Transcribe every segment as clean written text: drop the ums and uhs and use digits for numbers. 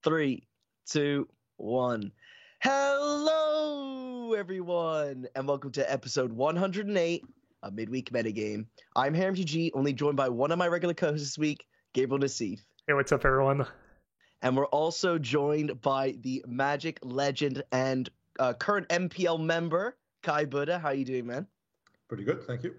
Three, two, one. Hello, everyone, and welcome to episode 108 of Midweek Metagame. I'm Harem GG, only joined by one of my regular co-hosts this week, Gabriel Nassif. Hey, what's up, everyone? And we're also joined by the Magic legend and current MPL member, Kai Buddha. How are you doing, man? Pretty good, thank you.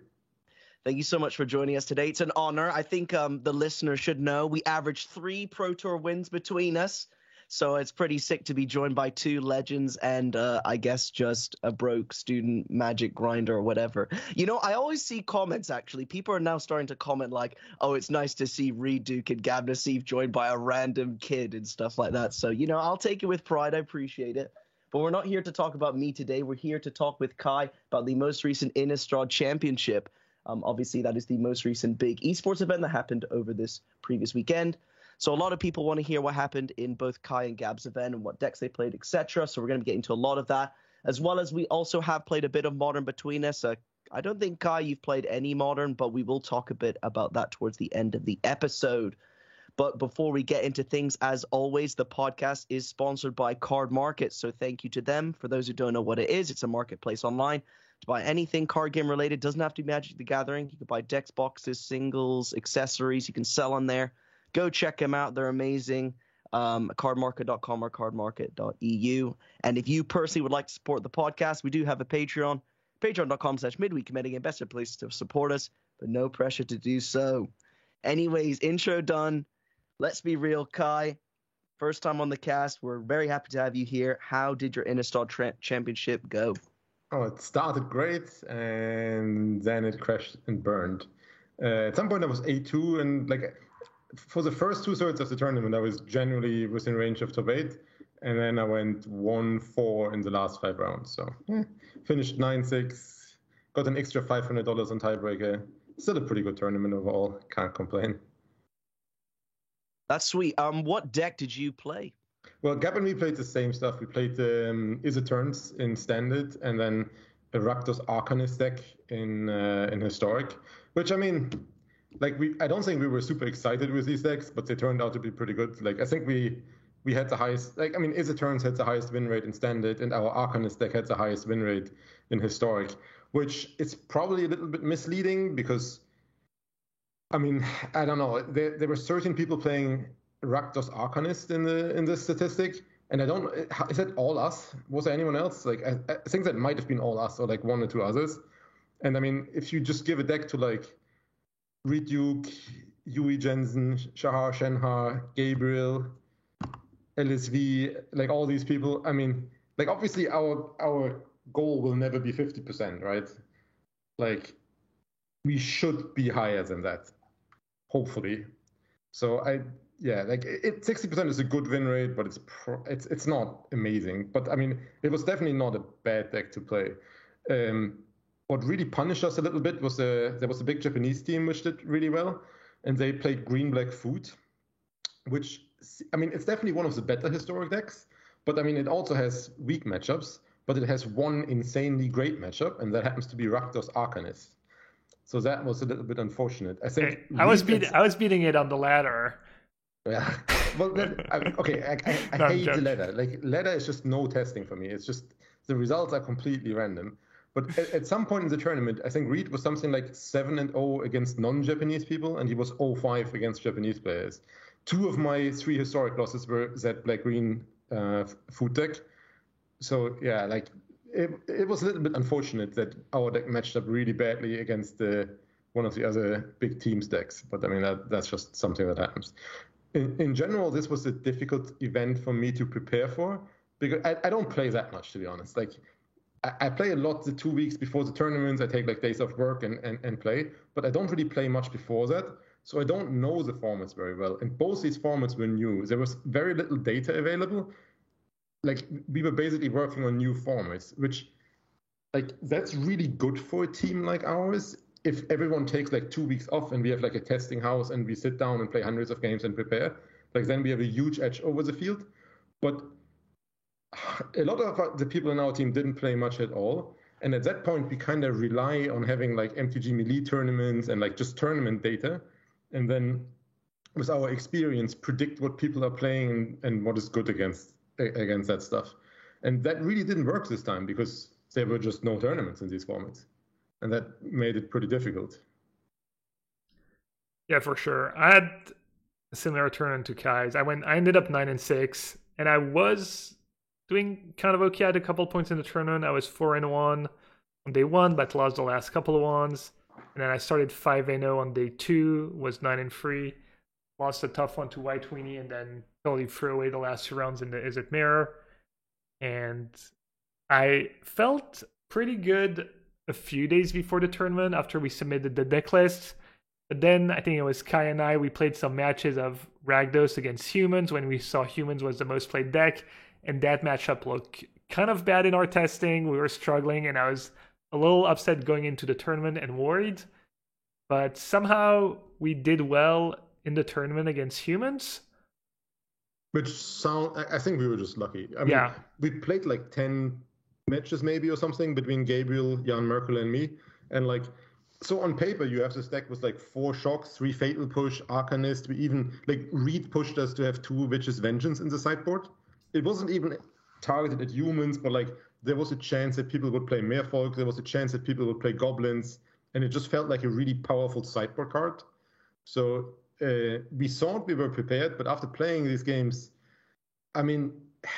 Thank you so much for joining us today. It's an honor. I think the listeners should know we averaged 3 Pro Tour wins between us. So it's pretty sick to be joined by 2 legends and I guess just a broke student Magic grinder or whatever. You know, I always see comments, actually. People are now starting to comment like, oh, it's nice to see Reed Duke and Gab Nassif joined by a random kid and stuff like that. So, you know, I'll take it with pride. I appreciate it. But we're not here to talk about me today. We're here to talk with Kai about the most recent Innistrad Championship. Obviously, that is the most recent big esports event that happened over this previous weekend. So a lot of people want to hear what happened in both Kai and Gab's event and what decks they played, etc. So we're going to get into a lot of that, as well as we also have played a bit of Modern between us. I don't think, Kai, you've played any Modern, but we will talk a bit about that towards the end of the episode. But before we get into things, as always, the podcast is sponsored by Card Market. So thank you to them. For those who don't know what it is, it's a marketplace online to buy anything card game related. Doesn't have to be Magic the Gathering. You can buy decks, boxes, singles, accessories. You can sell on there. Go check them out. They're amazing. Cardmarket.com or cardmarket.eu. And if you personally would like to support the podcast, we do have a Patreon. Patreon.com/midweekmetagame. Best place to support us, but no pressure to do so. Anyways, intro done. Let's be real, Kai. First time on the cast. We're very happy to have you here. How did your Innistrad Championship go? Oh, it started great, and then it crashed and burned. At some point, I was A2, and like for the first 2/3 of the tournament, I was generally within range of top 8, and then I went 1-4 in the last 5 rounds. So finished 9-6, got an extra $500 on tiebreaker. Still a pretty good tournament overall. Can't complain. That's sweet. What deck did you play? Well, Gab and me played the same stuff. We played the Isoturns in Standard, and then a Rakdos Arcanist deck in Historic. Which, I mean, like I don't think we were super excited with these decks, but they turned out to be pretty good. Like I think we had the highest. Like I mean, Isoturns had the highest win rate in Standard, and our Arcanist deck had the highest win rate in Historic. Which is probably a little bit misleading because, I mean, I don't know. There were certain people playing Rakdos Arcanist in this statistic, and I don't. Is that all us? Was there anyone else? Like I think that might have been all us or like 1 or 2 others. And I mean, if you just give a deck to like Reed Duke, Yui Jensen, Shahar Shenhar, Gabriel, LSV, like all these people. I mean, like obviously our goal will never be 50%, right? Like we should be higher than that, hopefully. So like 60% is a good win rate, but it's not amazing. But I mean, it was definitely not a bad deck to play. What really punished us a little bit was there was a big Japanese team which did really well, and they played green-black food, which I mean it's definitely one of the better historic decks. But I mean it also has weak matchups. But it has one insanely great matchup, and that happens to be Rakdos Arcanist. So that was a little bit unfortunate. I think I was beating it on the ladder. Yeah. Well, then, okay. I hate the ladder. Like ladder is just no testing for me. It's just the results are completely random. But at some point in the tournament, I think Reed was something like 7-0 against non-Japanese people, and he was 0-5 against Japanese players. 2 of my 3 historic losses were that black-green food deck. So yeah, like it was a little bit unfortunate that our deck matched up really badly against one of the other big teams' decks. But I mean that's just something that happens. In general, this was a difficult event for me to prepare for because I don't play that much, to be honest. Like I play a lot the 2 weeks before the tournaments. I take like days off work and play, but I don't really play much before that. So I don't know the formats very well. And both these formats were new. There was very little data available. Like we were basically working on new formats, which like that's really good for a team like ours. If everyone takes like 2 weeks off and we have like a testing house and we sit down and play hundreds of games and prepare, like then we have a huge edge over the field. But a lot of the people in our team didn't play much at all. And at that point, we kind of rely on having like MTG Melee tournaments and like just tournament data. And then with our experience, predict what people are playing and what is good against that stuff. And that really didn't work this time because there were just no tournaments in these formats, and that made it pretty difficult. Yeah, for sure. I had a similar tournament to Kai's. I ended up 9-6, and I was doing kind of okay. I had a couple points in the tournament. I was 4-1 on day one, but lost the last couple of ones. And then I started 5-0 on day two, was 9-3, lost a tough one to White Weenie, and then totally threw away the last two rounds in the Izzet Mirror. And I felt pretty good a few days before the tournament after we submitted the deck list. But then I think it was Kai and I, we played some matches of Rakdos against Humans when we saw Humans was the most played deck. And that matchup looked kind of bad in our testing. We were struggling, and I was a little upset going into the tournament and worried. But somehow we did well in the tournament against Humans. I think we were just lucky. I mean, we played like 10 matches maybe or something between Gabriel, Jan Merkel, and me. And like, so on paper, you have this deck with like 4 shocks, 3 Fatal Push, Arcanist. We even, like, Reed pushed us to have 2 Witch's Vengeance in the sideboard. It wasn't even targeted at humans, but like, there was a chance that people would play Merfolk. There was a chance that people would play Goblins. And it just felt like a really powerful sideboard card. So we thought we were prepared, but after playing these games, I mean,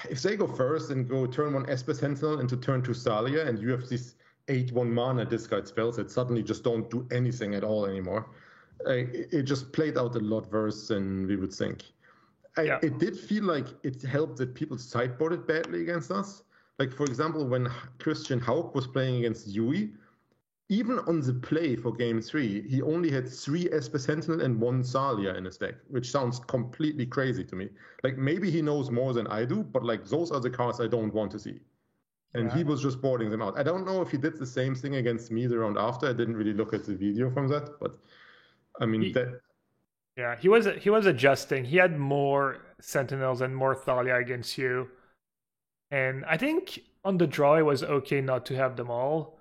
if they go first and go turn 1 Esper Sentinel into turn 2 Thalia, and you have these 8/1 mana discard spells that suddenly just don't do anything at all anymore, it just played out a lot worse than we would think. It did feel like it helped that people sideboarded badly against us. Like, for example, when Christian Hauk was playing against Yui, even on the play for game 3, he only had 3 Esper Sentinel and 1 Thalia in his deck, which sounds completely crazy to me. Like, maybe he knows more than I do, but like, those are the cards I don't want to see. And he was just boarding them out. I don't know if he did the same thing against me the round after. I didn't really look at the video from that, but I mean he was adjusting. He had more Sentinels and more Thalia against you. And I think on the draw it was okay not to have them all,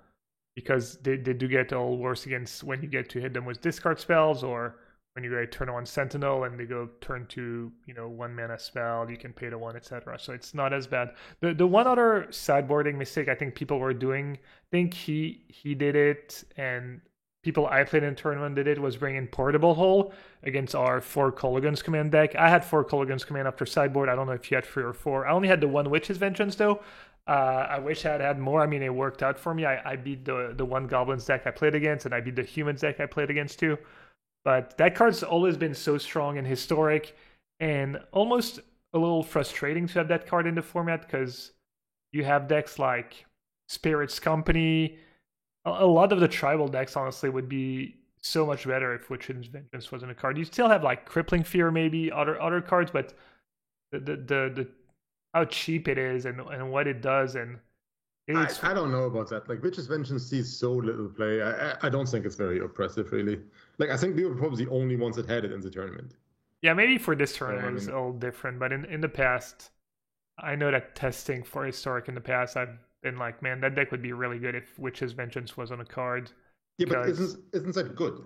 because they do get a little worse against when you get to hit them with discard spells, or when you go turn 1 Sentinel and they go turn 2, 1 mana spell, you can pay to 1, etc. So it's not as bad. The one other sideboarding mistake I think people were doing, I think he did it, and people I played in the tournament did it, was bringing Portable Hole against our 4 Kolaghan's Command deck. I had 4 Kolaghan's Command after sideboard. I don't know if you had 3 or 4. I only had the 1 Witch's Vengeance though. I wish I had more. I mean, it worked out for me. I beat the 1 Goblins deck I played against, and I beat the Humans deck I played against too. But that card's always been so strong and historic, and almost a little frustrating to have that card in the format, because you have decks like Spirit's Company. A lot of the tribal decks, honestly, would be so much better if Witch's Vengeance wasn't a card. You still have like Crippling Fear, maybe other cards, but the how cheap it is and what it does, and I don't know about that. Like, Witch's Vengeance sees so little play. I don't think it's very oppressive, really. Like, I think we were probably the only ones that had it in the tournament. Yeah, maybe for this tournament it's a little different, but in the past, I know that testing for Historic in the past, I've been like, man, that deck would be really good if Witch's Vengeance was on a card. Yeah, but isn't that good?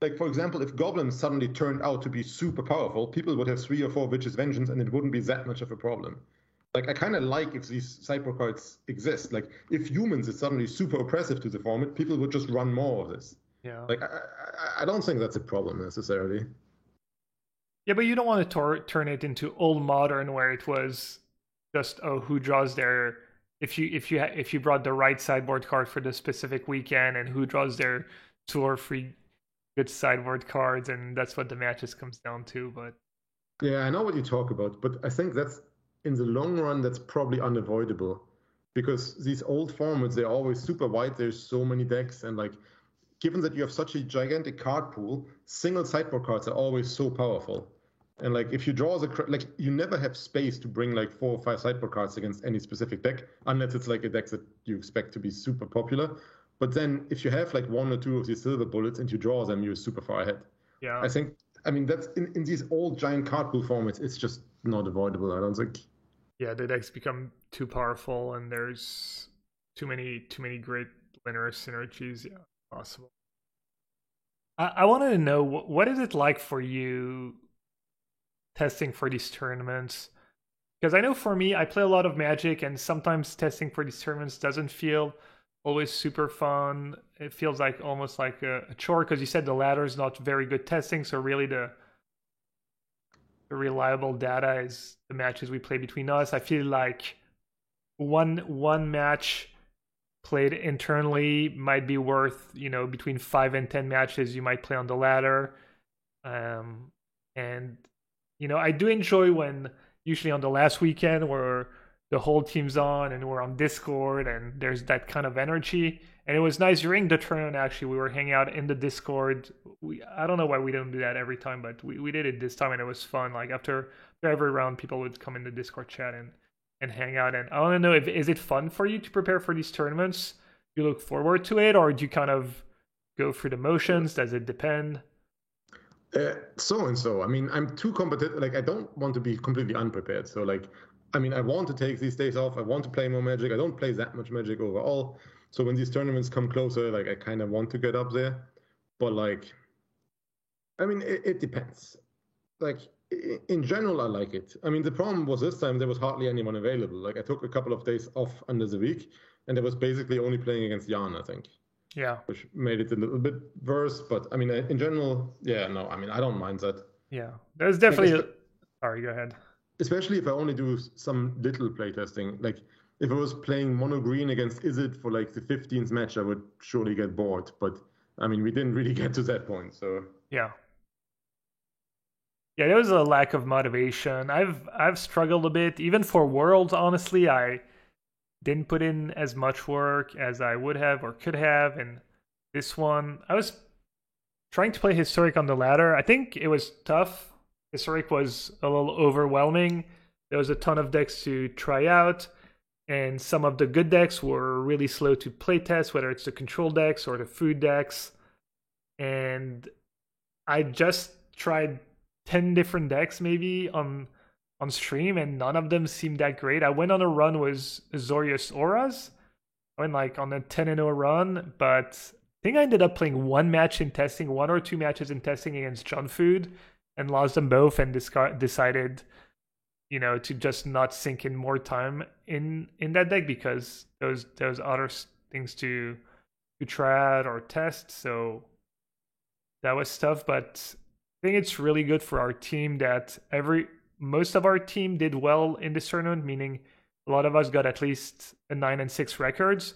Like, for example, if Goblins suddenly turned out to be super powerful, people would have 3 or 4 Witch's Vengeance, and it wouldn't be that much of a problem. Like, I kind of like if these sideboard cards exist. Like, if Humans is suddenly super oppressive to the format, people would just run more of this. Yeah. Like, I don't think that's a problem necessarily. Yeah, but you don't want to turn it into old Modern, where it was just, who draws their, if you brought the right sideboard card for the specific weekend, and who draws their 2 or 3 good sideboard cards, and that's what the matches comes down to. But yeah, I know what you talk about, but I think that's, in the long run, that's probably unavoidable, because these old formats, they're always super wide. There's so many decks, and like, given that you have such a gigantic card pool, single sideboard cards are always so powerful. And like, if you draw like, you never have space to bring like 4 or 5 sideboard cards against any specific deck, unless it's like a deck that you expect to be super popular. But then if you have like 1 or 2 of these silver bullets and you draw them, you're super far ahead. yeah, I mean, that's in these old giant card pool formats, it's just not avoidable, I don't think. Yeah, the decks become too powerful, and there's too many great linear synergies. Yeah, possible. I wanted to know, what is it like for you testing for these tournaments? Because I know for me, I play a lot of Magic, and sometimes testing for these tournaments doesn't feel always super fun. It feels like almost like a chore, because you said the ladder is not very good testing, so really the reliable data is the matches we play between us. I feel like one match played internally might be worth, between 5 and 10 matches you might play on the ladder. And I do enjoy when, usually on the last weekend, where the whole team's on and we're on Discord and there's that kind of energy. And it was nice during the tournament, actually. We were hanging out in the Discord. I don't know why we don't do that every time, but we did it this time, and it was fun. Like after every round, people would come in the Discord chat and hang out. And I want to know, is it fun for you to prepare for these tournaments? Do you look forward to it, or do you kind of go through the motions? Does it depend? So and so. I mean, I'm too competitive. Like, I don't want to be completely unprepared. So, like, I mean, I want to take these days off. I want to play more Magic. I don't play that much Magic overall. So when these tournaments come closer, like, I kind of want to get up there. But, like, I mean, it depends. Like, in general, I like it. I mean, the problem was this time there was hardly anyone available. Like, I took a couple of days off under the week, and I was basically only playing against Jan, I think. Yeah. Which made it a little bit worse. But, I mean, in general, yeah, no, I mean, I don't mind that. Yeah. There's definitely... Sorry, go ahead. Especially if I only do some little playtesting. Like, if I was playing mono green against Izzet for like the 15th match, I would surely get bored. But I mean, we didn't really get to that point, so yeah, there was a lack of motivation. I've struggled a bit, even for Worlds. Honestly, I didn't put in as much work as I would have or could have. And this one, I was trying to play Historic on the ladder. I think it was tough. Historic was a little overwhelming. There was a ton of decks to try out, and some of the good decks were really slow to play test, whether it's the control decks or the food decks. And I just tried 10 different decks maybe on stream, and none of them seemed that great. I went on a run with Azorius Auras. I went like on a 10-0 run, but I think I ended up playing one or two matches in testing against John Food, and lost them both, and decided, to just not sink in more time in that deck, because those other things to try out or test. So that was tough, but I think it's really good for our team that most of our team did well in this tournament, meaning a lot of us got at least a 9-6 records,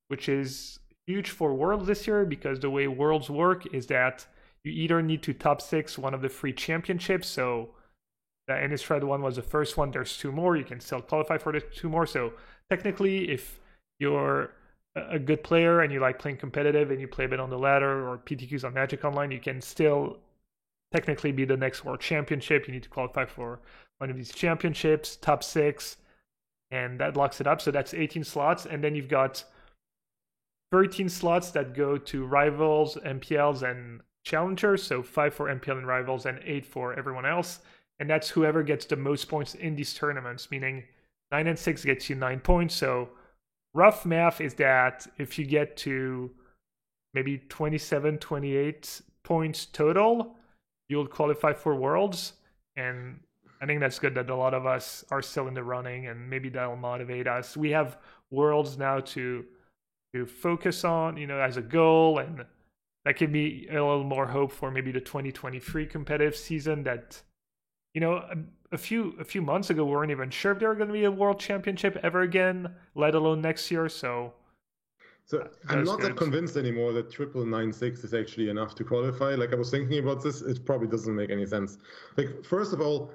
which is huge for Worlds this year, because the way Worlds work is that you either need to top 6 one of the free championships. So the Innistrad one was the first one. There's 2 more. You can still qualify for the 2 more. So technically, if you're a good player and you like playing competitive and you play a bit on the ladder or PTQs on Magic Online, you can still technically be the next World Championship. You need to qualify for one of these championships, top 6, and that locks it up. So that's 18 slots. And then you've got 13 slots that go to Rivals, MPLs, and Challengers. So 5 for MPL and Rivals and 8 for everyone else. And that's whoever gets the most points in these tournaments, meaning 9-6 gets you 9 points. So rough math is that if you get to maybe 27, 28 points total, you'll qualify for Worlds. And I think that's good that a lot of us are still in the running, and maybe that'll motivate us. We have Worlds now to focus on, as a goal, and that give me a little more hope for maybe the 2023 competitive season that, a few months ago, we weren't even sure if there were going to be a World Championship ever again, let alone next year. So I'm not that convinced anymore that 999.6 is actually enough to qualify. Like, I was thinking about this, it probably doesn't make any sense. Like, first of all,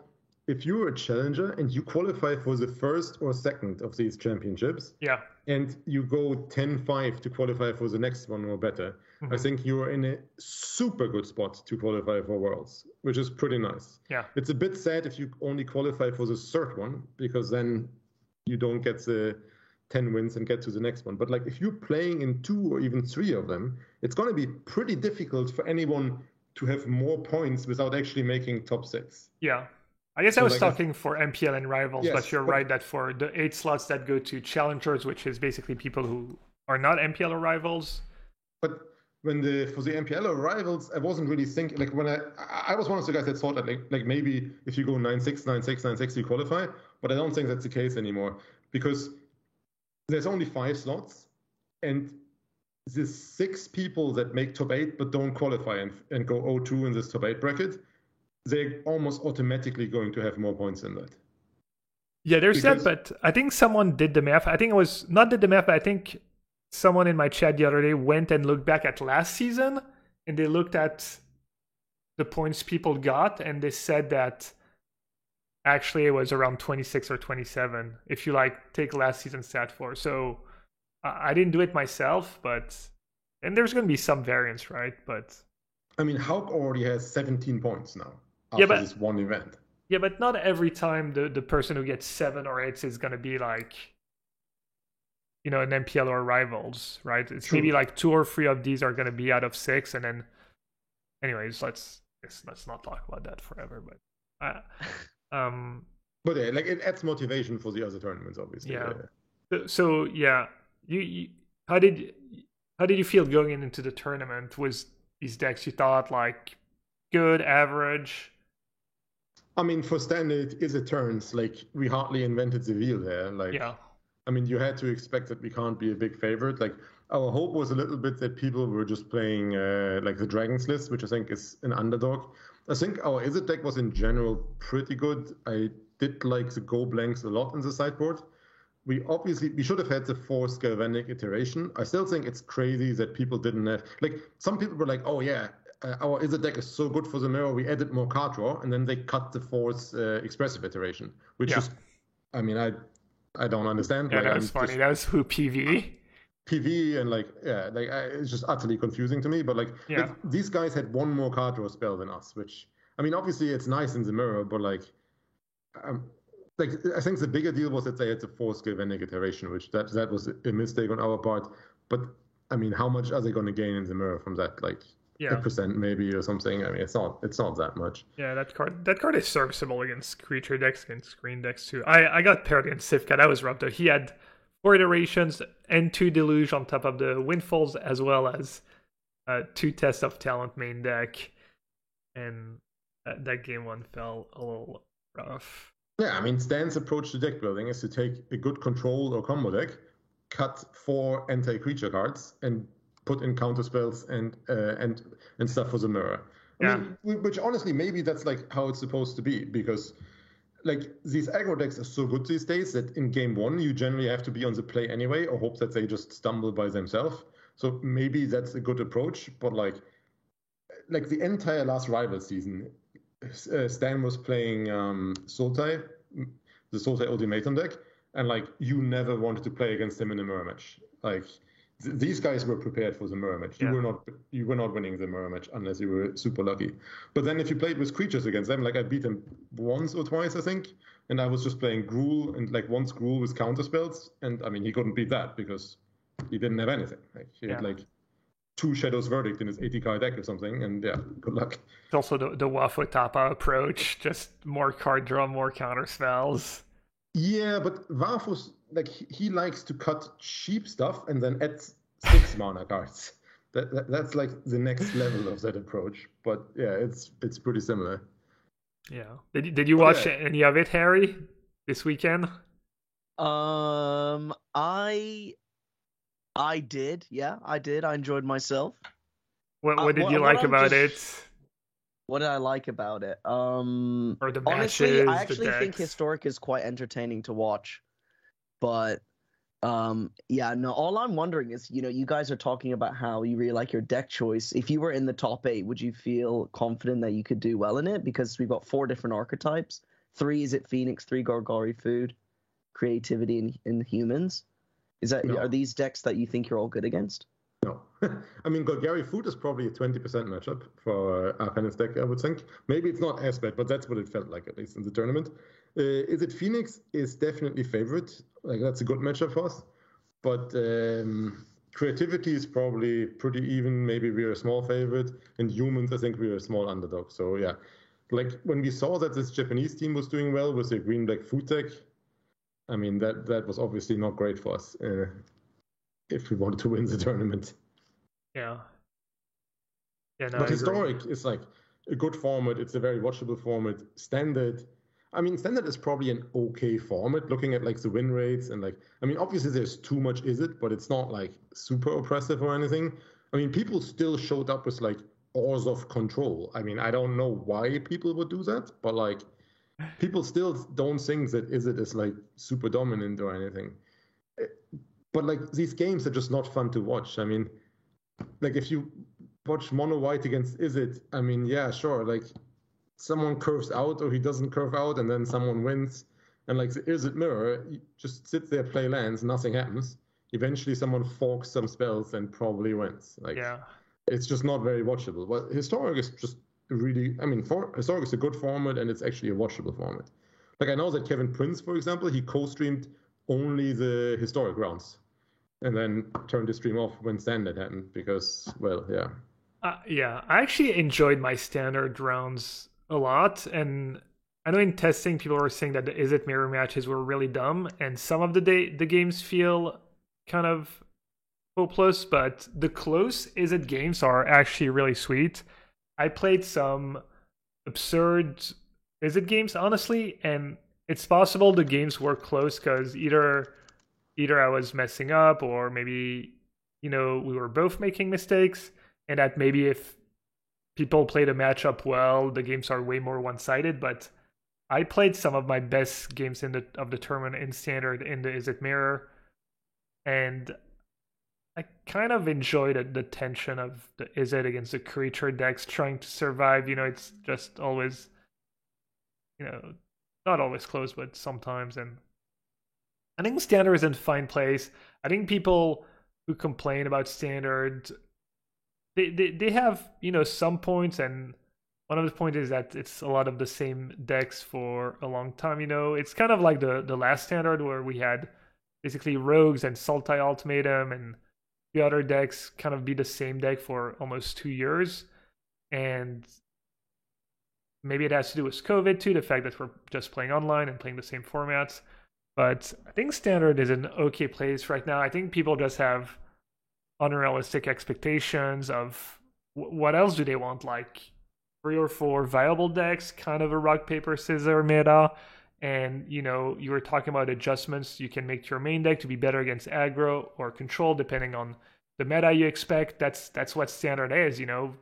if you're a challenger and you qualify for the first or second of these championships, yeah, and you go 10-5 to qualify for the next one or better, I think you're in a super good spot to qualify for Worlds, which is pretty nice. Yeah, it's a bit sad if you only qualify for the third one, because then you don't get the 10 wins and get to the next one. But like, if you're playing in 2 or even 3 of them, it's going to be pretty difficult for anyone to have more points without actually making top 6. Yeah. I guess I was talking for MPL and Rivals, yes, but you're right that for the 8 slots that go to Challengers, which is basically people who are not MPL or Rivals. But for the MPL rivals, I wasn't really thinking like when I was one of the guys that thought that like maybe if you go 9-6, 9-6, 9-6, you qualify, but I don't think that's the case anymore because there's only 5 slots, and the 6 people that make top 8 but don't qualify and go 0-2 in this top 8 bracket, they're almost automatically going to have more points than that. Yeah, there's that, but I think someone did the math. I think it was not did the math, but I think someone in my chat the other day went and looked back at last season, and they looked at the points people got, and they said that actually it was around 26 or 27 if you like take last season's stat for. So I didn't do it myself, and there's going to be some variance, right? But I mean, Hauk already has 17 points now after this one event. Yeah, but not every time the person who gets 7 or 8 is going to be like, an MPL or rivals, right? It's True. Maybe like 2 or 3 of these are going to be out of 6, and then, anyways, let's not talk about that forever. But, but yeah, like it adds motivation for the other tournaments, obviously. Yeah. So yeah, you how did you feel going into the tournament? Was these decks you thought like good, average? I mean, for standard, is it turns like we hardly invented the wheel there. Like, yeah. I mean, you had to expect that we can't be a big favorite. Like, our hope was a little bit that people were just playing like the Dragons list, which I think is an underdog. I think our Izzet deck was in general pretty good. I did like the Go Blanks a lot in the sideboard. We should have had the 4 Galvanic iteration. I still think it's crazy that people didn't have, like, some people were like, oh yeah, our Izzet deck is so good for the mirror, we added more card draw, and then they cut the 4th expressive iteration, which is, I mean, I don't understand. Yeah, like, that was funny. That was who PV? PV and it's just utterly confusing to me. But like these guys had 1 more card draw spell than us, which, I mean, obviously it's nice in the mirror, but I think the bigger deal was that they had the 4th Galvanic iteration, which that was a mistake on our part. But I mean, how much are they going to gain in the mirror from that? Like, a percent maybe or something. I mean, it's not that much. Yeah, that card is serviceable against creature decks, against screen decks too. I got paired against Sivka. That was rough though. He had 4 iterations and 2 deluge on top of the windfalls, as well as 2 Test of Talent main deck, and that game 1 fell a little rough. Yeah, I mean, Stan's approach to deck building is to take a good control or combo deck, cut 4 anti-creature cards, and put in counter spells and stuff for the mirror. I mean, which honestly, maybe that's like how it's supposed to be, because like these aggro decks are so good these days that in game 1 you generally have to be on the play anyway, or hope that they just stumble by themselves. So maybe that's a good approach. But like the entire last rival season, Stan was playing Sultai, the Sultai Ultimatum deck, and like you never wanted to play against him in a mirror match. Like, these guys were prepared for the mirror match. You were not winning the mirror match unless you were super lucky. But then if you played with creatures against them, like I beat him once or twice, I think, and I was just playing Gruul, and like once Gruul with counter spells, and I mean he couldn't beat that because he didn't have anything. Like he had like 2 Shadow's Verdict in his 80-card deck or something, and good luck. It's also the Wafo-Tapa approach, just more card draw, more counter spells. Yeah, but Wafos, like he likes to cut cheap stuff and then add 6 mana cards. That's like the next level of that approach. But yeah, it's pretty similar. Yeah. Did you watch any of it, Harry, this weekend? I did. Yeah, I did. I enjoyed myself. What did you like about it? What did I like about it? Or the matches, honestly, I actually think Historic is quite entertaining to watch. But all I'm wondering is, you guys are talking about how you really like your deck choice. If you were in the top 8, would you feel confident that you could do well in it? Because we've got 4 different archetypes. 3 is it Phoenix, 3 Golgari Food, creativity in humans. Are these decks that you think you're all good against? No. I mean, Golgari Food is probably a 20% matchup for Arcanist deck, I would think. Maybe it's not as bad, but that's what it felt like, at least in the tournament. Izzet Phoenix is definitely favorite. Like, that's a good matchup for us. But creativity is probably pretty even. Maybe we're a small favorite. And humans, I think we're a small underdog. So, yeah. Like, when we saw that this Japanese team was doing well with the green-black food deck, I mean, that was obviously not great for us. If we wanted to win the tournament. Yeah. Yeah, no, But I agree. historic is like a good format. It's a very watchable format. Standard, I mean, standard is probably an okay format. Looking at like the win rates and like, I mean, obviously there's too much, is it? But it's not like super oppressive or anything. I mean, people still showed up with like Ores of Control. I mean, I don't know why people would do that, but like people still don't think that is it is like super dominant or anything. But like these games are just not fun to watch. I mean, like if you watch Mono White against Is It, I mean, yeah, sure, like someone curves out or he doesn't curve out and then someone wins. And like the Is It mirror, you just sits there, play lands, nothing happens. Eventually someone forks some spells and probably wins. Like Yeah. it's just not very watchable. But Historic is just really, I mean, Historic is a good format and it's actually a watchable format. Like I know that Kevin Prince, for example, he co-streamed only the Historic rounds and then turned the stream off when Standard happened because, well, yeah. Yeah, I actually enjoyed my standard rounds a lot, and I know in testing people were saying that the Is It mirror matches were really dumb, and some of the games feel kind of hopeless, but the close Is It games are actually really sweet. I played some absurd Is It games, honestly, and it's possible the games were close because either I was messing up or maybe we were both making mistakes, and that maybe if people played a matchup well, the games are way more one-sided. But I played some of my best games of the tournament in standard in the Is It mirror, and I kind of enjoyed the tension of the Is It against the creature decks trying to survive. It's just always, you know, not always close, but sometimes. And I think standard is in fine place. I think people who complain about standard, they have some points, and one of the points is that it's a lot of the same decks for a long time. It's kind of like the last standard where we had basically rogues and Sultai Ultimatum and the other decks kind of be the same deck for almost 2 years, and maybe it has to do with COVID too, the fact that we're just playing online and playing the same formats. But I think standard is an okay place right now. I think people just have unrealistic expectations of what else do they want, like 3 or 4 viable decks, kind of a rock paper scissors meta. And you were talking about adjustments you can make to your main deck to be better against aggro or control depending on the meta you expect. That's what standard is. No.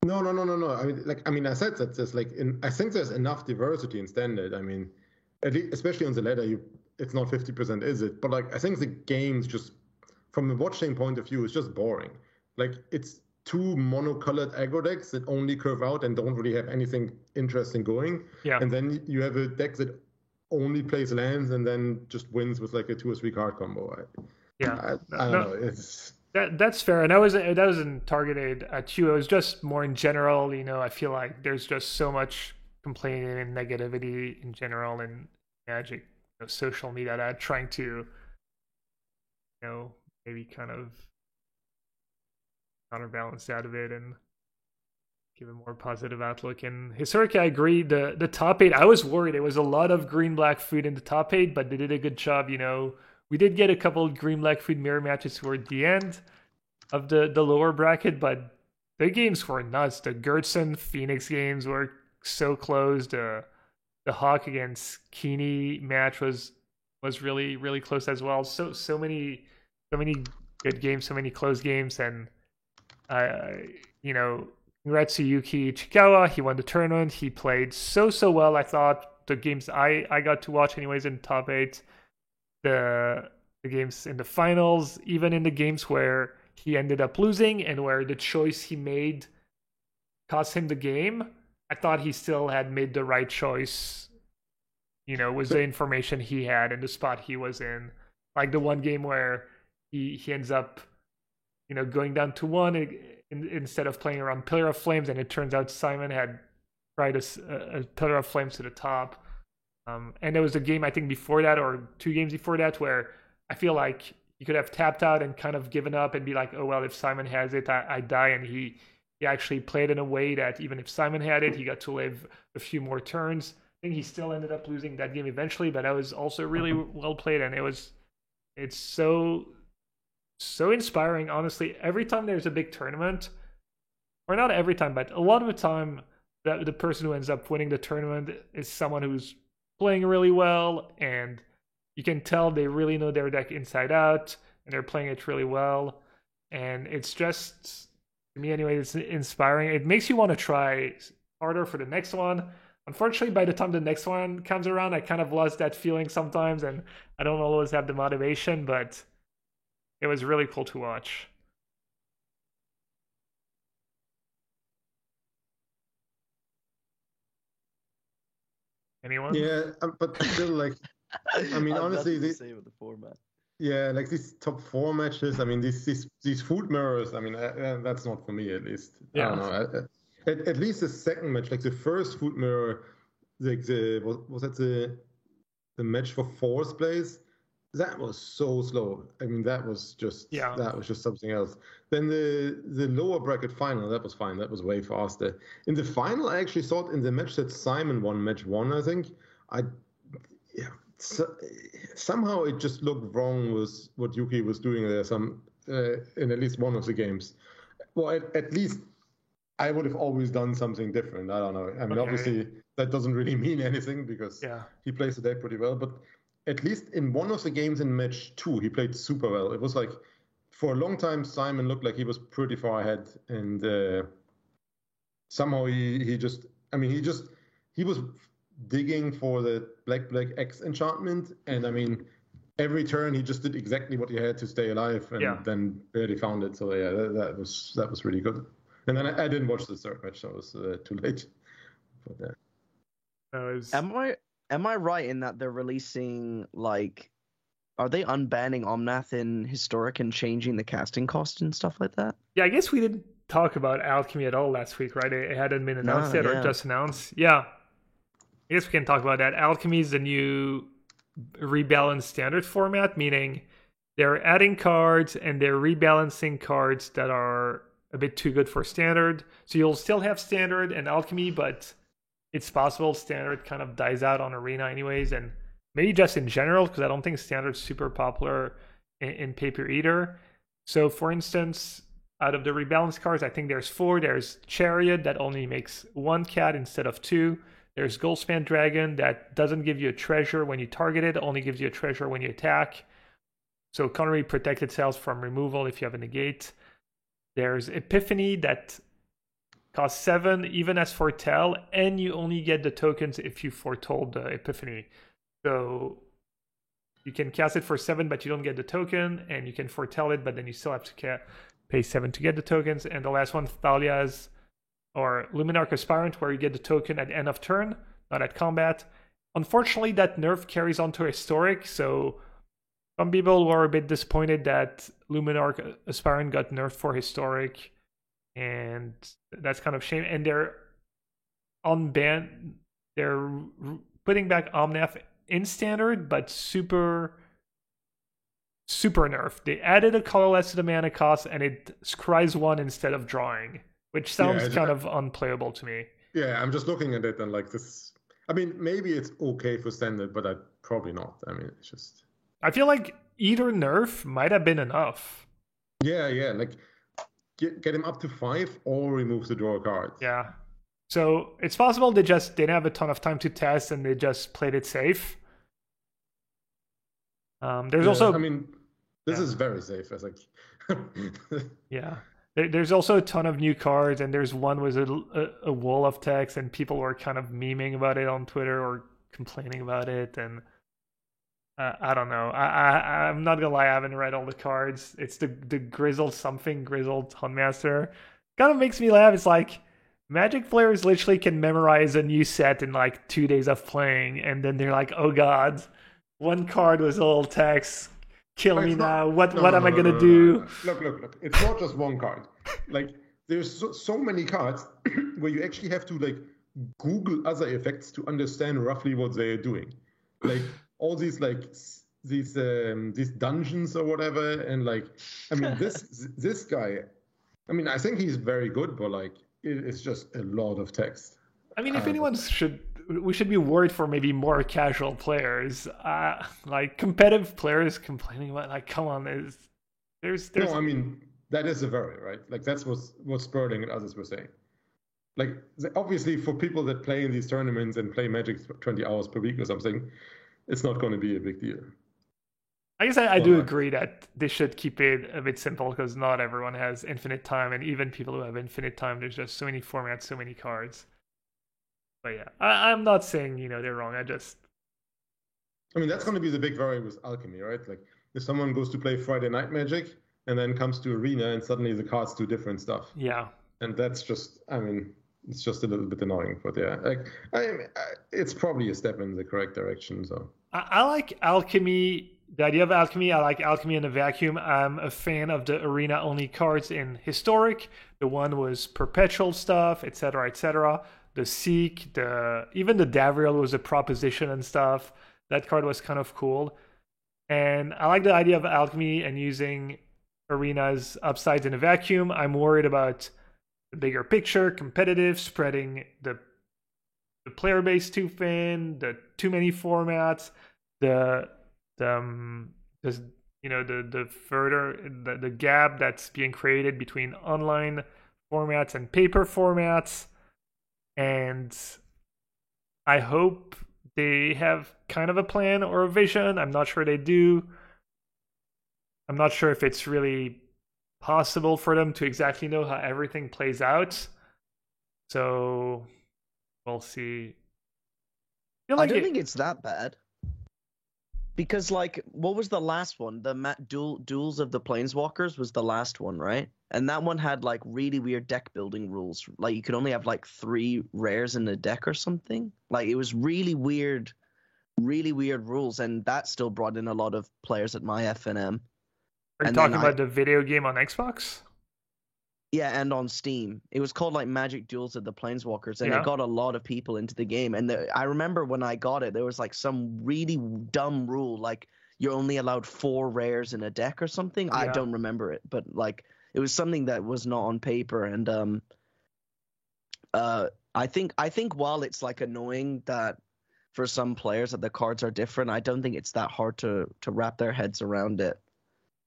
I mean, I said that there's I think there's enough diversity in standard. I mean, at least, especially on the ladder, it's not 50%, is it? But like, I think the games just, from the watching point of view, is just boring. Like, it's two monocolored aggro decks that only curve out and don't really have anything interesting going. Yeah. And then you have a deck that only plays lands and then just wins with like a 2 or 3 card combo. Yeah. I don't know. It's that's fair, and that wasn't targeted at you. It was just more in general. I feel like there's just so much complaining and negativity in general in Magic, social media, that trying to, maybe kind of counterbalance out of it and give a more positive outlook. And historically, I agree. The top 8, I was worried. It was a lot of green-black food in the top 8, but they did a good job. We did get a couple of green-black food mirror matches toward the end of the lower bracket, but the games were nuts. The Gertson Phoenix games were so close. The Hawk against Keeney match was really, really close as well. So many good games, so many close games, and congrats to Yuki Ichikawa. He won the tournament. He played so well. I thought the games I got to watch anyways in top 8, the games in the finals, even in the games where he ended up losing and where the choice he made cost him the game, I thought he still had made the right choice, with the information he had and the spot he was in. Like the one game where he ends up, going down to 1 instead of playing around Pillar of Flames, and it turns out Simon had tried a Pillar of Flames to the top. And there was a game, I think, before that, or 2 games before that, where I feel like he could have tapped out and kind of given up and be like, oh, well, if Simon has it, I die. And he actually played in a way that even if Simon had it, he got to live a few more turns. I think he still ended up losing that game eventually, but that was also really well played. And it's so inspiring, honestly. Every time there's a big tournament, or not every time, but a lot of the time, the person who ends up winning the tournament is someone who's playing really well, and you can tell they really know their deck inside out, and they're playing it really well. And it's just, to me anyway, it's inspiring. It makes you want to try harder for the next one. Unfortunately, by the time the next one comes around, I kind of lost that feeling sometimes, and I don't always have the motivation, but it was really cool to watch. Anyone? Yeah, but still, like, I mean, honestly, the same with the format. Yeah, like these top 4 matches. I mean, these food mirrors. I mean, that's not for me at least. Yeah. I don't know. At least the second match, like the first food mirror, like was that the match for 4th place? That was so slow. I mean, that was just something else. Then the lower bracket final, that was fine. That was way faster. In the final, I actually thought in the match that Simon won, match 1, I think. Somehow it just looked wrong with what Yuki was doing there. In at least one of the games. Well, at least I would have always done something different. I don't know. I mean, obviously that doesn't really mean anything because he plays the deck pretty well. But at least in one of the games in match 2, he played super well. It was like for a long time, Simon looked like he was pretty far ahead, and somehow he was digging for the black X enchantment, and I mean, every turn he just did exactly what he had to stay alive, and then barely found it. So yeah, that was really good. And then I didn't watch the third match, so it was too late. But, Am I right in that they're releasing, like, are they unbanning Omnath in Historic and changing the casting cost and stuff like that? Yeah, I guess we didn't talk about Alchemy at all last week, right? It hadn't been announced yet, or just announced. Yeah. I guess we can talk about that. Alchemy is the new rebalanced standard format, meaning they're adding cards and they're rebalancing cards that are a bit too good for standard. So you'll still have standard and Alchemy, but it's possible standard kind of dies out on Arena anyways, and maybe just in general, because I don't think standard's super popular in Paper either. So for instance, out of the rebalanced cards, I think there's 4. There's Chariot that only makes 1 cat instead of 2. There's Goldspan Dragon that doesn't give you a treasure when you target it, only gives you a treasure when you attack. So can't really protect itself from removal if you have a negate. There's Epiphany that costs 7, even as Foretell, and you only get the tokens if you foretold the Epiphany. So you can cast it for 7, but you don't get the token, and you can foretell it, but then you still have to pay 7 to get the tokens. And the last one, Thalia's, or Luminarch Aspirant, where you get the token at end of turn, not at combat. Unfortunately, that nerf carries on to Historic, so some people were a bit disappointed that Luminarch Aspirant got nerfed for Historic, and that's kind of a shame. And they're putting back Omnath in standard, but super nerfed. They added a colorless to the mana cost, and it scries 1 instead of drawing, which sounds kind of unplayable to me. Yeah, I'm just looking at it and like this. I mean, maybe it's okay for standard, but probably not. I mean, it's just. I feel like either nerf might have been enough. Yeah, like get him up to 5 or remove the draw card. Yeah. So it's possible they just didn't have a ton of time to test and they just played it safe. There's also. I mean, this is very safe. As like. Yeah. There's also a ton of new cards, and there's one with a wall of text, and people were kind of memeing about it on Twitter or complaining about it, and I don't know. I'm not gonna lie, I haven't read all the cards. It's the Grizzled Huntmaster. Kind of makes me laugh. It's like Magic players literally can memorize a new set in like 2 days of playing, and then they're like, oh god, one card was all text. Kill me now. What am I gonna do? Look. It's not just one card. Like there's so many cards where you actually have to like Google other effects to understand roughly what they're doing. Like all these these dungeons or whatever, and like I mean this guy. I mean I think he's very good, but like it's just a lot of text. I mean, if we should be worried for maybe more casual players, like competitive players complaining about, like, come on, there's. No, I mean, that is a worry, right? Like that's what Sperling and others were saying. Like obviously for people that play in these tournaments and play Magic 20 hours per week or something, it's not going to be a big deal. I guess I do agree that they should keep it a bit simple because not everyone has infinite time, and even people who have infinite time, there's just so many formats, so many cards. But yeah, I'm not saying they're wrong. I mean, that's going to be the big worry with Alchemy, right? Like if someone goes to play Friday Night Magic and then comes to Arena and suddenly the cards do different stuff. Yeah. And that's just, I mean, it's just a little bit annoying, but yeah, like it's probably a step in the correct direction. So I like Alchemy. The idea of Alchemy, I like Alchemy in a vacuum. I'm a fan of the arena-only cards in Historic. The one was perpetual stuff, etc., etc. The Seek, even the Davriel was a proposition and stuff. That card was kind of cool. And I like the idea of Alchemy and using arenas upsides in a vacuum. I'm worried about the bigger picture, competitive, spreading the player base too thin, the too many formats, the further the gap that's being created between online formats and paper formats. And I hope they have kind of a plan or a vision. I'm not sure they do. I'm not sure if it's really possible for them to exactly know how everything plays out. So we'll see. I don't think it's that bad. Because, like, what was the last one? The Duels of the Planeswalkers was the last one, right? And that one had, like, really weird deck building rules. Like, you could only have, like, 3 rares in a deck or something. Like, it was really weird rules. And that still brought in a lot of players at my FNM. Are you talking about the video game on Xbox? Yeah, and on Steam. It was called like Magic Duels of the Planeswalkers, and it got a lot of people into the game. And I remember when I got it, there was like some really dumb rule, like you're only allowed 4 rares in a deck or something. Yeah. I don't remember it, but like it was something that was not on paper. And I think while it's like annoying that for some players that the cards are different, I don't think it's that hard to wrap their heads around it.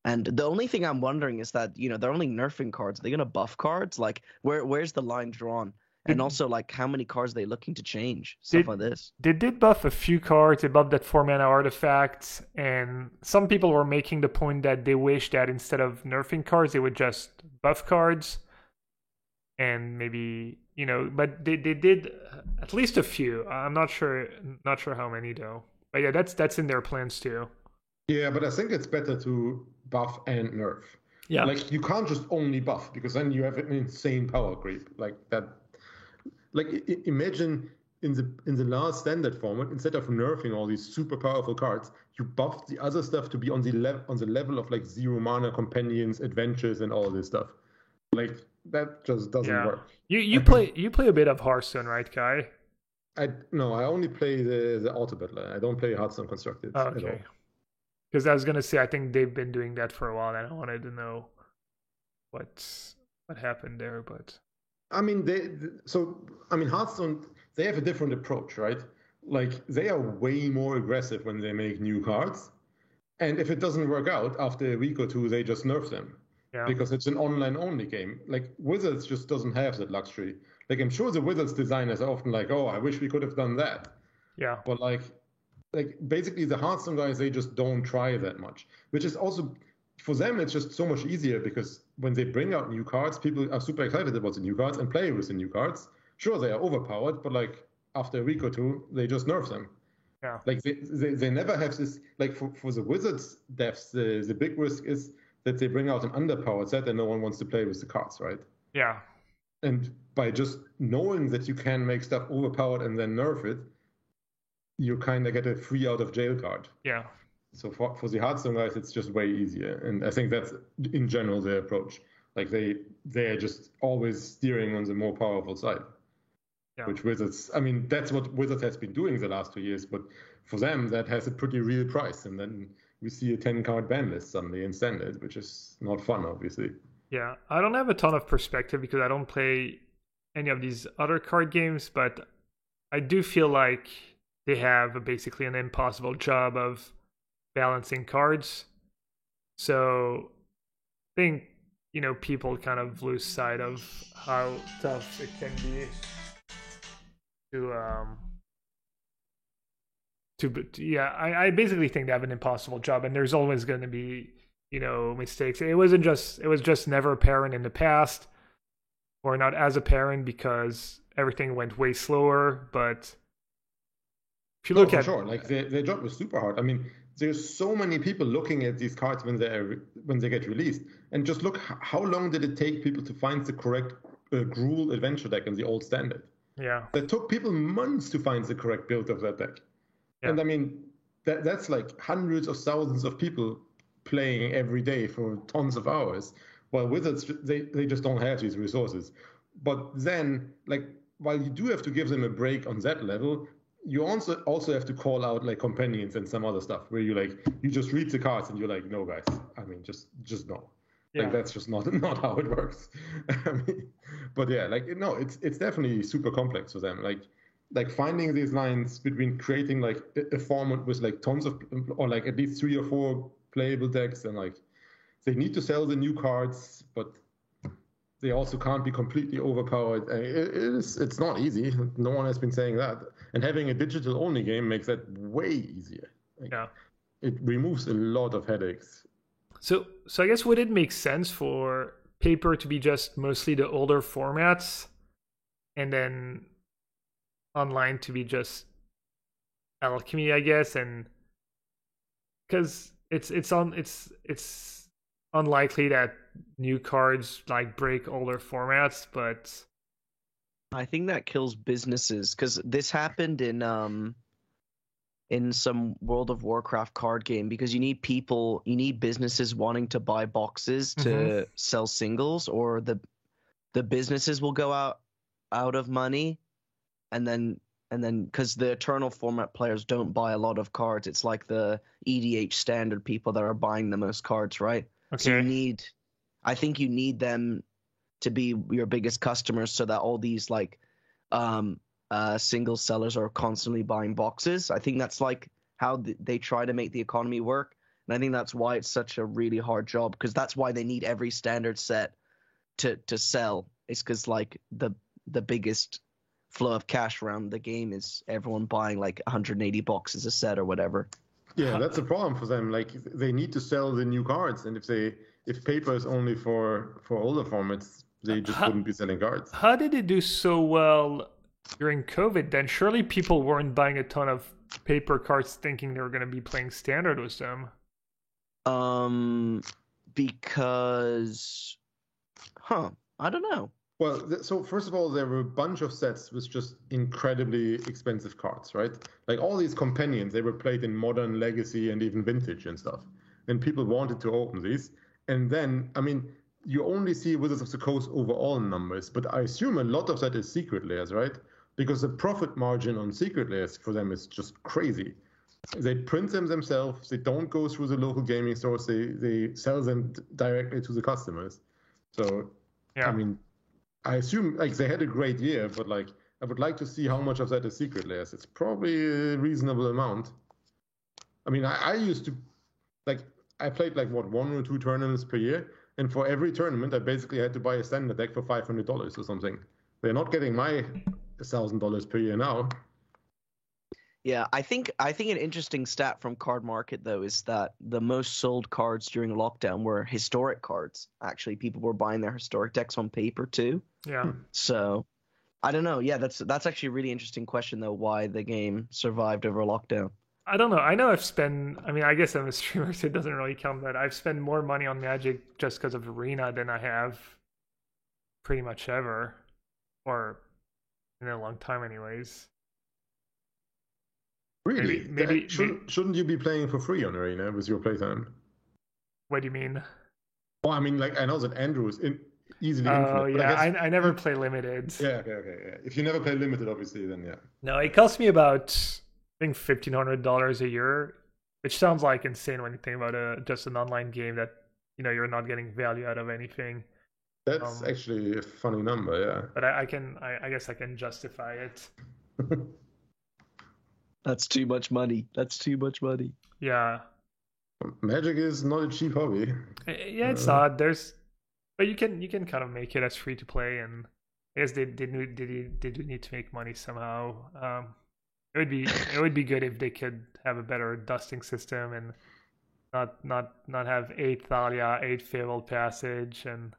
And the only thing I'm wondering is that, they're only nerfing cards. Are they going to buff cards? Like, where's the line drawn? And also, like, how many cards are they looking to change? Stuff like this. They did buff a few cards. They buffed that 4-mana artifact. And some people were making the point that they wish that instead of nerfing cards, they would just buff cards. And maybe, but they did at least a few. I'm not sure how many, though. But yeah, that's in their plans, too. Yeah, but I think it's better to buff and nerf. Yeah. Like you can't just only buff because then you have an insane power creep like that. Like imagine in the last standard format, instead of nerfing all these super powerful cards, you buff the other stuff to be on the level of like 0 mana companions, adventures, and all this stuff. Like that just doesn't work. You play a bit of Hearthstone, right, Kai? No, I only play the Auto Battler. I don't play Hearthstone Constructed at all. Because I was gonna say, I think they've been doing that for a while, and I wanted to know what happened there. But I mean, Hearthstone, they have a different approach, right? Like they are way more aggressive when they make new cards, and if it doesn't work out after a week or 2, they just nerf them because it's an online-only game. Like Wizards just doesn't have that luxury. Like I'm sure the Wizards designers are often like, "Oh, I wish we could have done that." Yeah, but like basically the Hearthstone guys, they just don't try that much, which is also for them it's just so much easier because when they bring out new cards, people are super excited about the new cards and play with the new cards. Sure, they are overpowered, but like after a week or 2, they just nerf them. Yeah, like they never have this, like for the Wizards devs, the big risk is that they bring out an underpowered set and no one wants to play with the cards, right? Yeah, and by just knowing that you can make stuff overpowered and then nerf it, you kind of get a free out of jail card. Yeah. So for the Hearthstone guys, it's just way easier. And I think that's, in general, their approach. Like, they are just always steering on the more powerful side. Yeah. Which Wizards, I mean, that's what Wizards has been doing the last 2 years. But for them, that has a pretty real price. And then we see a 10-card ban list suddenly in Standard, which is not fun, obviously. Yeah. I don't have a ton of perspective because I don't play any of these other card games. But I do feel like they have basically an impossible job of balancing cards. So I think people kind of lose sight of how tough it can be I basically think they have an impossible job, and there's always going to be mistakes. It was just never apparent in the past, or not as apparent because everything went way slower. But if you look at sure, like their job was super hard. I mean, there's so many people looking at these cards when they get released, and just look how long did it take people to find the correct Gruul adventure deck in the old standard. Yeah, that took people months to find the correct build of that deck. Yeah. And I mean, that's like hundreds of thousands of people playing every day for tons of hours. While Wizards, they just don't have these resources. But then, like, while you do have to give them a break on that level, you also have to call out like companions and some other stuff where you just read the cards and you're like, no guys, I mean just no. Yeah. Like that's just not how it works. I mean, but yeah, like no, it's definitely super complex for them. Like finding these lines between creating like a format with like tons of, or like at least 3 or 4 playable decks, and like they need to sell the new cards, but they also can't be completely overpowered. It's not easy. No one has been saying that. And having a digital only game makes that way easier. Like, yeah, it removes a lot of headaches. So I guess would it make sense for paper to be just mostly the older formats, and then online to be just alchemy, I guess, and because it's unlikely that new cards like break older formats, but I think that kills businesses, because this happened in some World of Warcraft card game, because you need businesses wanting to buy boxes to sell singles, or the businesses will go out of money, and then because the Eternal format players don't buy a lot of cards, it's like the EDH standard people that are buying the most cards, right? Okay. So I think you need them to be your biggest customers, so that all these like single sellers are constantly buying boxes. I think that's like how they try to make the economy work, and I think that's why it's such a really hard job, because that's why they need every standard set to sell. It's because like the biggest flow of cash around the game is everyone buying like 180 boxes a set or whatever. Yeah, that's a problem for them. Like they need to sell the new cards, and if paper is only for older formats, they just wouldn't be selling cards. How did it do so well during COVID then? Surely people weren't buying a ton of paper cards thinking they were going to be playing standard with them. Because I don't know. Well, so first of all, there were a bunch of sets with just incredibly expensive cards, right? Like all these companions, they were played in Modern, Legacy, and even Vintage and stuff. And people wanted to open these. And then, I mean, you only see Wizards of the Coast overall numbers, but I assume a lot of that is secret layers, right? Because the profit margin on secret layers for them is just crazy. They print them themselves. They don't go through the local gaming stores. They sell them directly to the customers. So, yeah. I mean, I assume like they had a great year, but like I would like to see how much of that is secret layers. It's probably a reasonable amount. I mean, I used to, like, I played like 1 or 2 tournaments per year, and for every tournament, I basically had to buy a standard deck for $500 or something. They're not getting my $1,000 per year now. Yeah, I think an interesting stat from Card Market though is that the most sold cards during lockdown were historic cards. Actually, people were buying their historic decks on paper too. Yeah. So, I don't know. Yeah, that's actually a really interesting question though. Why the game survived over lockdown? I don't know. I know I've spent. I mean, I guess I'm a streamer, so it doesn't really count. But I've spent more money on Magic just because of Arena than I have pretty much ever, or in a long time, anyways. Really? Maybe shouldn't you be playing for free on Arena with your playtime? What do you mean? Oh, I mean, like I know that Andrew is easily. Oh yeah, I never play limited. Yeah, okay. Yeah. If you never play limited, obviously, then yeah. No, it costs me about I think $1,500 a year, which sounds like insane when you think about just an online game that you're not getting value out of anything. That's actually a funny number, yeah. But I guess I can justify it. That's too much money. Yeah. Magic is not a cheap hobby. Yeah, it's not. There's But you can kind of make it as free to play, and I guess they do need to make money somehow. It would be good if they could have a better dusting system and not have 8 Thalia, 8 Fabled Passage, and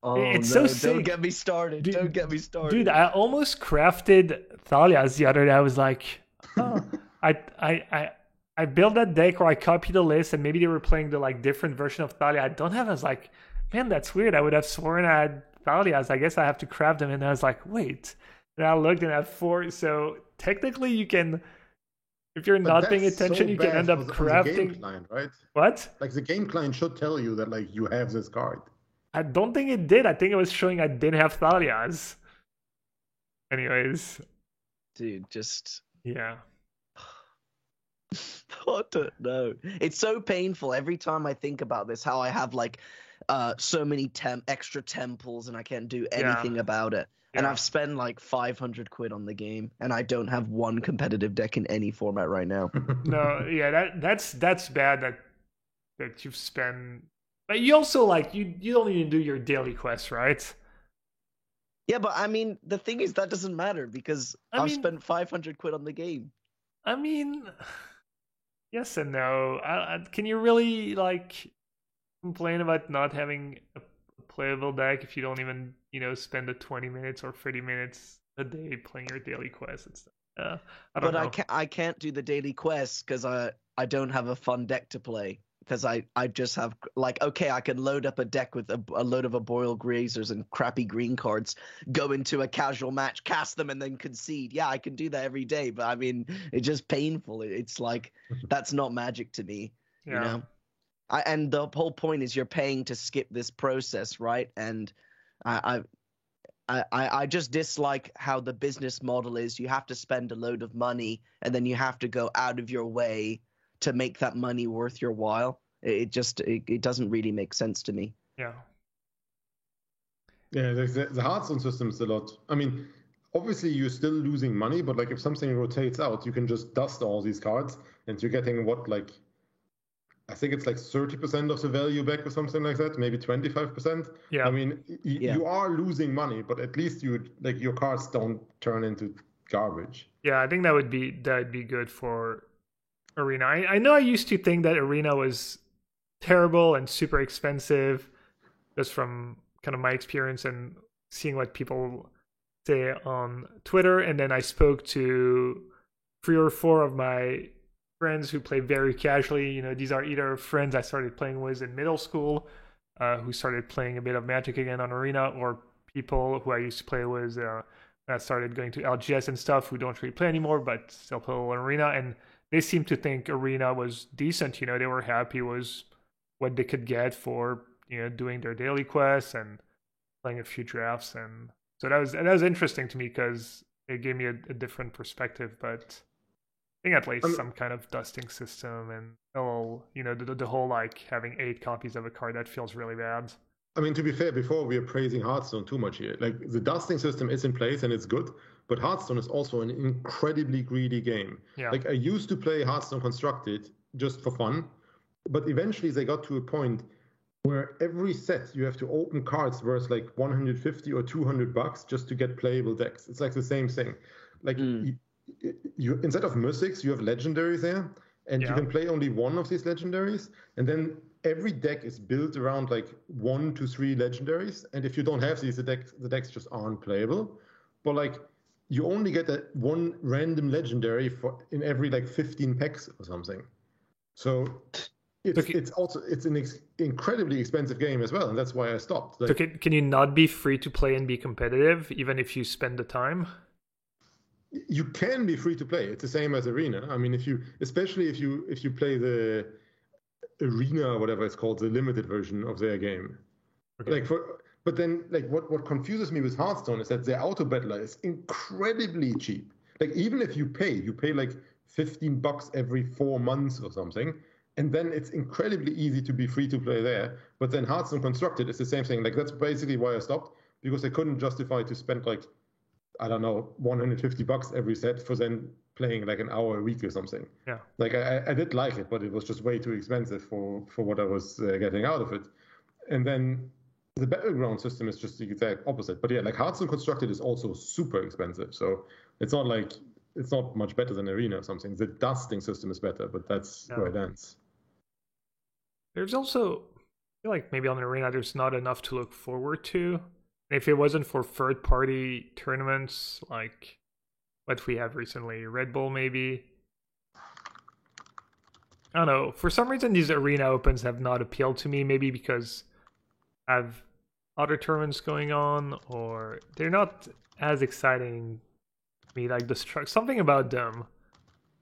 it's so sick. Don't get me started. Don't get me started. Dude, I almost crafted Thalias the other day. I was like, oh, I built that deck, or I copied the list, and maybe they were playing the like different version of Thalia I don't have. I was like, man, that's weird. I would have sworn I had Thalias. I guess I have to craft them. And I was like, wait. And I looked and I had 4. So technically you can, if you're not paying attention, you can end up crafting. The game client, right? What? Like the game client should tell you that like you have this card. I don't think it did. I think it was showing I didn't have Thalias. Anyways. Dude, just... Yeah. I don't know. It's so painful every time I think about this, how I have like so many extra temples and I can't do anything about it. And I've spent like 500 quid on the game, and I don't have one competitive deck in any format right now. No, yeah, that's bad that you've spent. But you also like you don't even do your daily quests, right? Yeah, but I mean, the thing is that doesn't matter because I've spent 500 quid on the game. I mean, yes and no. Can you really like complain about not having a playable deck if you don't even spend the 20 minutes or 30 minutes a day playing your daily quests and stuff? I don't know. I can't do the daily quests because I don't have a fun deck to play. Because I just have, like, okay, I can load up a deck with a load of Arboreal Grazers and crappy green cards, go into a casual match, cast them, and then concede. Yeah, I can do that every day, but I mean, it's just painful. It's like, that's not Magic to me, you know? And the whole point is you're paying to skip this process, right? And I just dislike how the business model is. You have to spend a load of money, and then you have to go out of your way to make that money worth your while. It doesn't really make sense to me. Yeah. Yeah, the Hearthstone system is a lot. I mean, obviously you're still losing money, but like if something rotates out, you can just dust all these cards, and you're getting I think it's like 30% of the value back or something like that, maybe 25%. Yeah. I mean, you are losing money, but at least your cards don't turn into garbage. Yeah, I think that would be good for Arena. I know I used to think that Arena was terrible and super expensive, just from kind of my experience and seeing what people say on Twitter. And then I spoke to 3 or 4 of my friends who play very casually. These are either friends I started playing with in middle school, who started playing a bit of Magic again on Arena, or people who I used to play with that started going to LGS and stuff, who don't really play anymore but still play on Arena. And they seemed to think Arena was decent. They were happy with what they could get for doing their daily quests and playing a few drafts. And so that was interesting to me because it gave me a different perspective. But I think at least some kind of dusting system and the whole like having 8 copies of a card, that feels really bad. I mean, to be fair, before we are praising Hearthstone too much here, like the dusting system is in place and it's good, but Hearthstone is also an incredibly greedy game. Yeah. Like I used to play Hearthstone Constructed just for fun, but eventually they got to a point where every set you have to open cards worth like 150 or $200 just to get playable decks. It's like the same thing. Like you instead of mythics, you have legendaries there, and you can play only one of these legendaries, and then every deck is built around like 1 to 3 legendaries, and if you don't have these, the decks just aren't playable. But like you only get that one random legendary in every like 15 packs or something. So it's an incredibly expensive game as well, and that's why I stopped. So can you not be free to play and be competitive even if you spend the time? You can be free to play. It's the same as Arena. I mean, especially if you play the Arena or whatever it's called, the limited version of their game. Okay. But then what confuses me with Hearthstone is that their auto battler is incredibly cheap. Like even if you pay like $15 every 4 months or something, and then it's incredibly easy to be free to play there. But then Hearthstone Constructed is the same thing. Like that's basically why I stopped, because I couldn't justify to spend like, I don't know, $150 every set for then playing like an hour a week or something. Yeah. Like I did like it, but it was just way too expensive for what I was getting out of it. And then the battleground system is just the exact opposite. But yeah, like Hearthstone Constructed is also super expensive. So it's not like it's not much better than Arena or something. The dusting system is better, but that's where it ends. There's also, I feel like maybe on Arena there's not enough to look forward to. And if it wasn't for third-party tournaments like what we have recently, Red Bull maybe. I don't know. For some reason, these Arena Opens have not appealed to me. Maybe because I have other tournaments going on, or they're not as exciting to me. Like something about them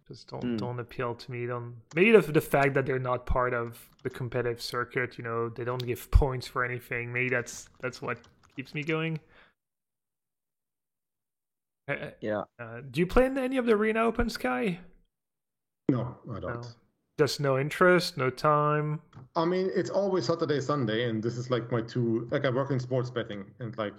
just don't appeal to me. Maybe the fact that they're not part of the competitive circuit. They don't give points for anything. Maybe that's what keeps me going. Yeah. Do you play in any of the Arena Open, Sky? No, I don't. No. Just no interest, no time. I mean, it's always Saturday, Sunday, and this is like my two. Like I work in sports betting, and like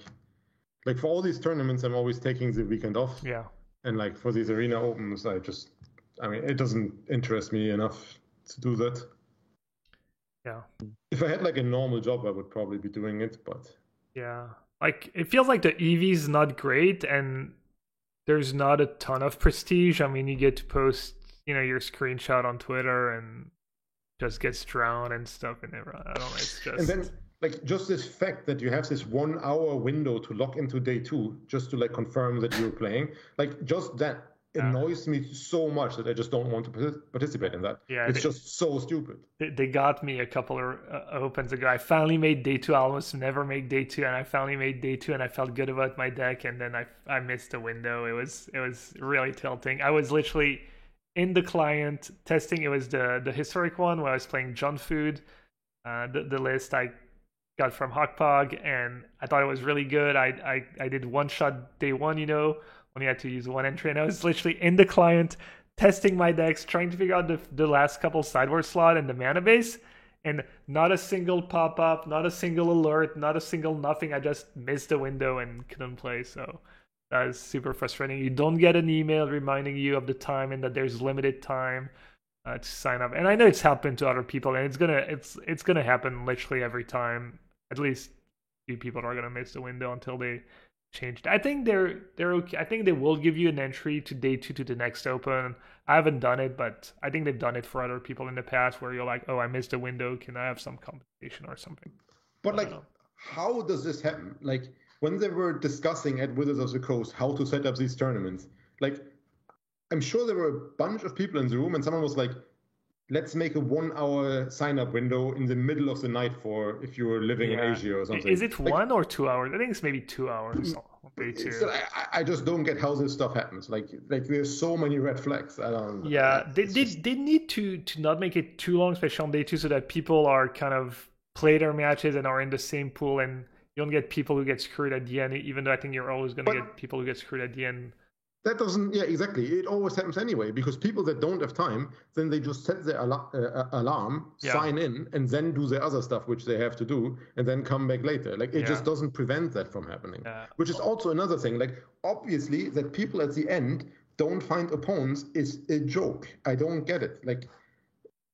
for all these tournaments, I'm always taking the weekend off. Yeah. And like for these Arena Opens, it doesn't interest me enough to do that. Yeah. If I had like a normal job, I would probably be doing it, but. Yeah. Like it feels like the EV is not great, and there's not a ton of prestige. I mean, you get to post, your screenshot on Twitter and just gets drowned and stuff. And I don't know. It's just. And then, like, just this fact that you have this 1 hour window to log into day 2 just to like confirm that you're playing, like, just that annoys me so much that I just don't want to participate in that. Yeah, it's just so stupid. They got me a couple of opens ago. I finally made day 2. I almost never make day 2, and I finally made day 2, and I felt good about my deck. And then I missed the window. It was really tilting. I was literally in the client testing. It was the historic one where I was playing John Food, the list I got from Hawkpog, and I thought it was really good. I did one shot day 1, only had to use one entry, and I was literally in the client testing my decks, trying to figure out the last couple sideboard slot and the mana base, and not a single pop-up, not a single alert, not a single nothing. I just missed the window and couldn't play, so that is super frustrating. You don't get an email reminding you of the time and that there's limited time to sign up. And I know it's happened to other people, and it's gonna happen literally every time. At least a few people are gonna miss the window until they changed. I think they're okay. I think they will give you an entry to day 2 to the next open. I haven't done it, but I think they've done it for other people in the past where you're like, oh, I missed a window. Can I have some compensation or something? But like, how does this happen? Like when they were discussing at Wizards of the Coast how to set up these tournaments, like I'm sure there were a bunch of people in the room and someone was like, let's make a 1 hour sign up window in the middle of the night for if you were living in Asia or something. Is it 1 or 2 hours? I think it's maybe 2 hours. I just don't get how this stuff happens. Like there's so many red flags. I don't. Yeah, they need to not make it too long, especially on day 2, so that people are kind of play their matches and are in the same pool, and you don't get people who get screwed at the end. Even though I think you're always going to get people who get screwed at the end. That doesn't, exactly. It always happens anyway, because people that don't have time, then they just set their alarm, sign in, and then do the other stuff which they have to do, and then come back later. Like, it just doesn't prevent that from happening. Which is also another thing. Like, obviously, that people at the end don't find opponents is a joke. I don't get it. Like,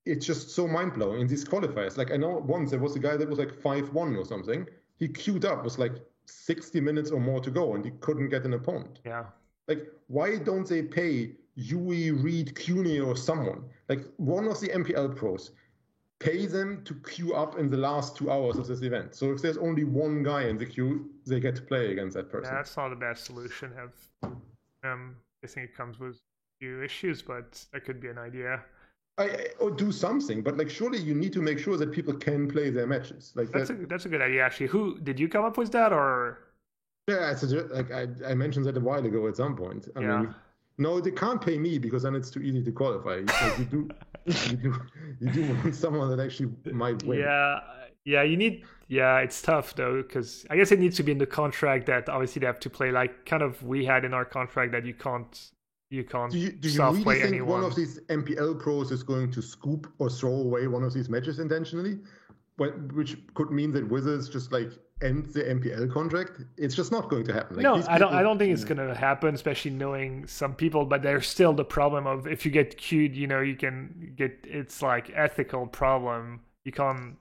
it's just so mind-blowing in these qualifiers. Like, I know once there was a guy that was like 5-1 or something. He queued up, was like 60 minutes or more to go, and he couldn't get an opponent. Yeah. Like, why don't they pay Yui, Reed, CUNY, or someone? Like, one of the MPL pros, pay them to queue up in the last 2 hours of this event. So if there's only one guy in the queue, they get to play against that person. Yeah, that's not a bad solution. I think it comes with a few issues, but that could be an idea. Or do something, but like surely you need to make sure that people can play their matches. Like that's a good idea, actually. Who did you come up with that, or? Yeah, I mentioned that a while ago at some point. I mean, no, they can't pay me because then it's too easy to qualify. Like you do want someone that actually might win. Yeah, you need. Yeah, it's tough though, because I guess it needs to be in the contract that obviously they have to play like kind of we had in our contract that you can't. Do you really think one of these MPL pros is going to scoop or throw away one of these matches intentionally? Which could mean that Wizards just like end the MPL contract. It's just not going to happen. Like, no, I don't think it's going to happen, especially knowing some people. But there's still the problem of if you get queued, you can get. It's like ethical problem. You can't.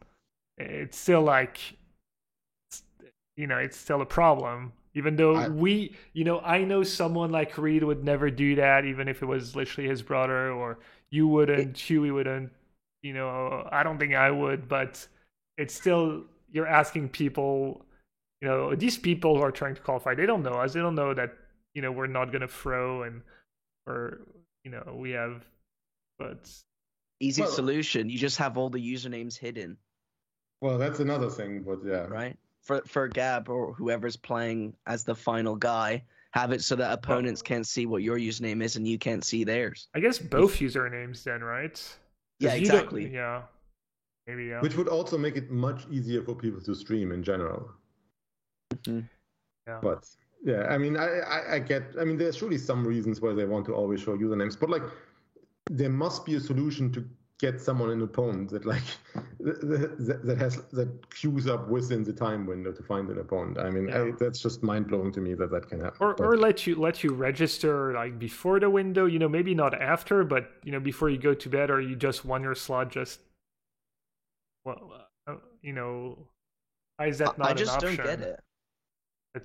It's still like it's still a problem. Even though I know someone like Reed would never do that, even if it was literally his brother, or you wouldn't, Chewy wouldn't, I don't think I would, but it's still, you're asking people, these people who are trying to qualify, they don't know us. They don't know that, we're not going to throw or, we have, but. Easy solution. You just have all the usernames hidden. Well, that's another thing, but yeah. Right? For Gab or whoever's playing as the final guy, have it so that opponents can't see what your username is and you can't see theirs. I guess both usernames then, right? Yeah, exactly. Yeah. Maybe, yeah. Which would also make it much easier for people to stream in general. Mm-hmm. Yeah. But yeah, I mean, I get. I mean, there's surely some reasons why they want to always show usernames, but like, there must be a solution to get someone an opponent that like that queues up within the time window to find an opponent. I mean, that's just mind blowing to me that can happen. Or let you register like before the window. Maybe not after, but before you go to bed, or you just won your slot. Just why is that not an option? I just don't get it.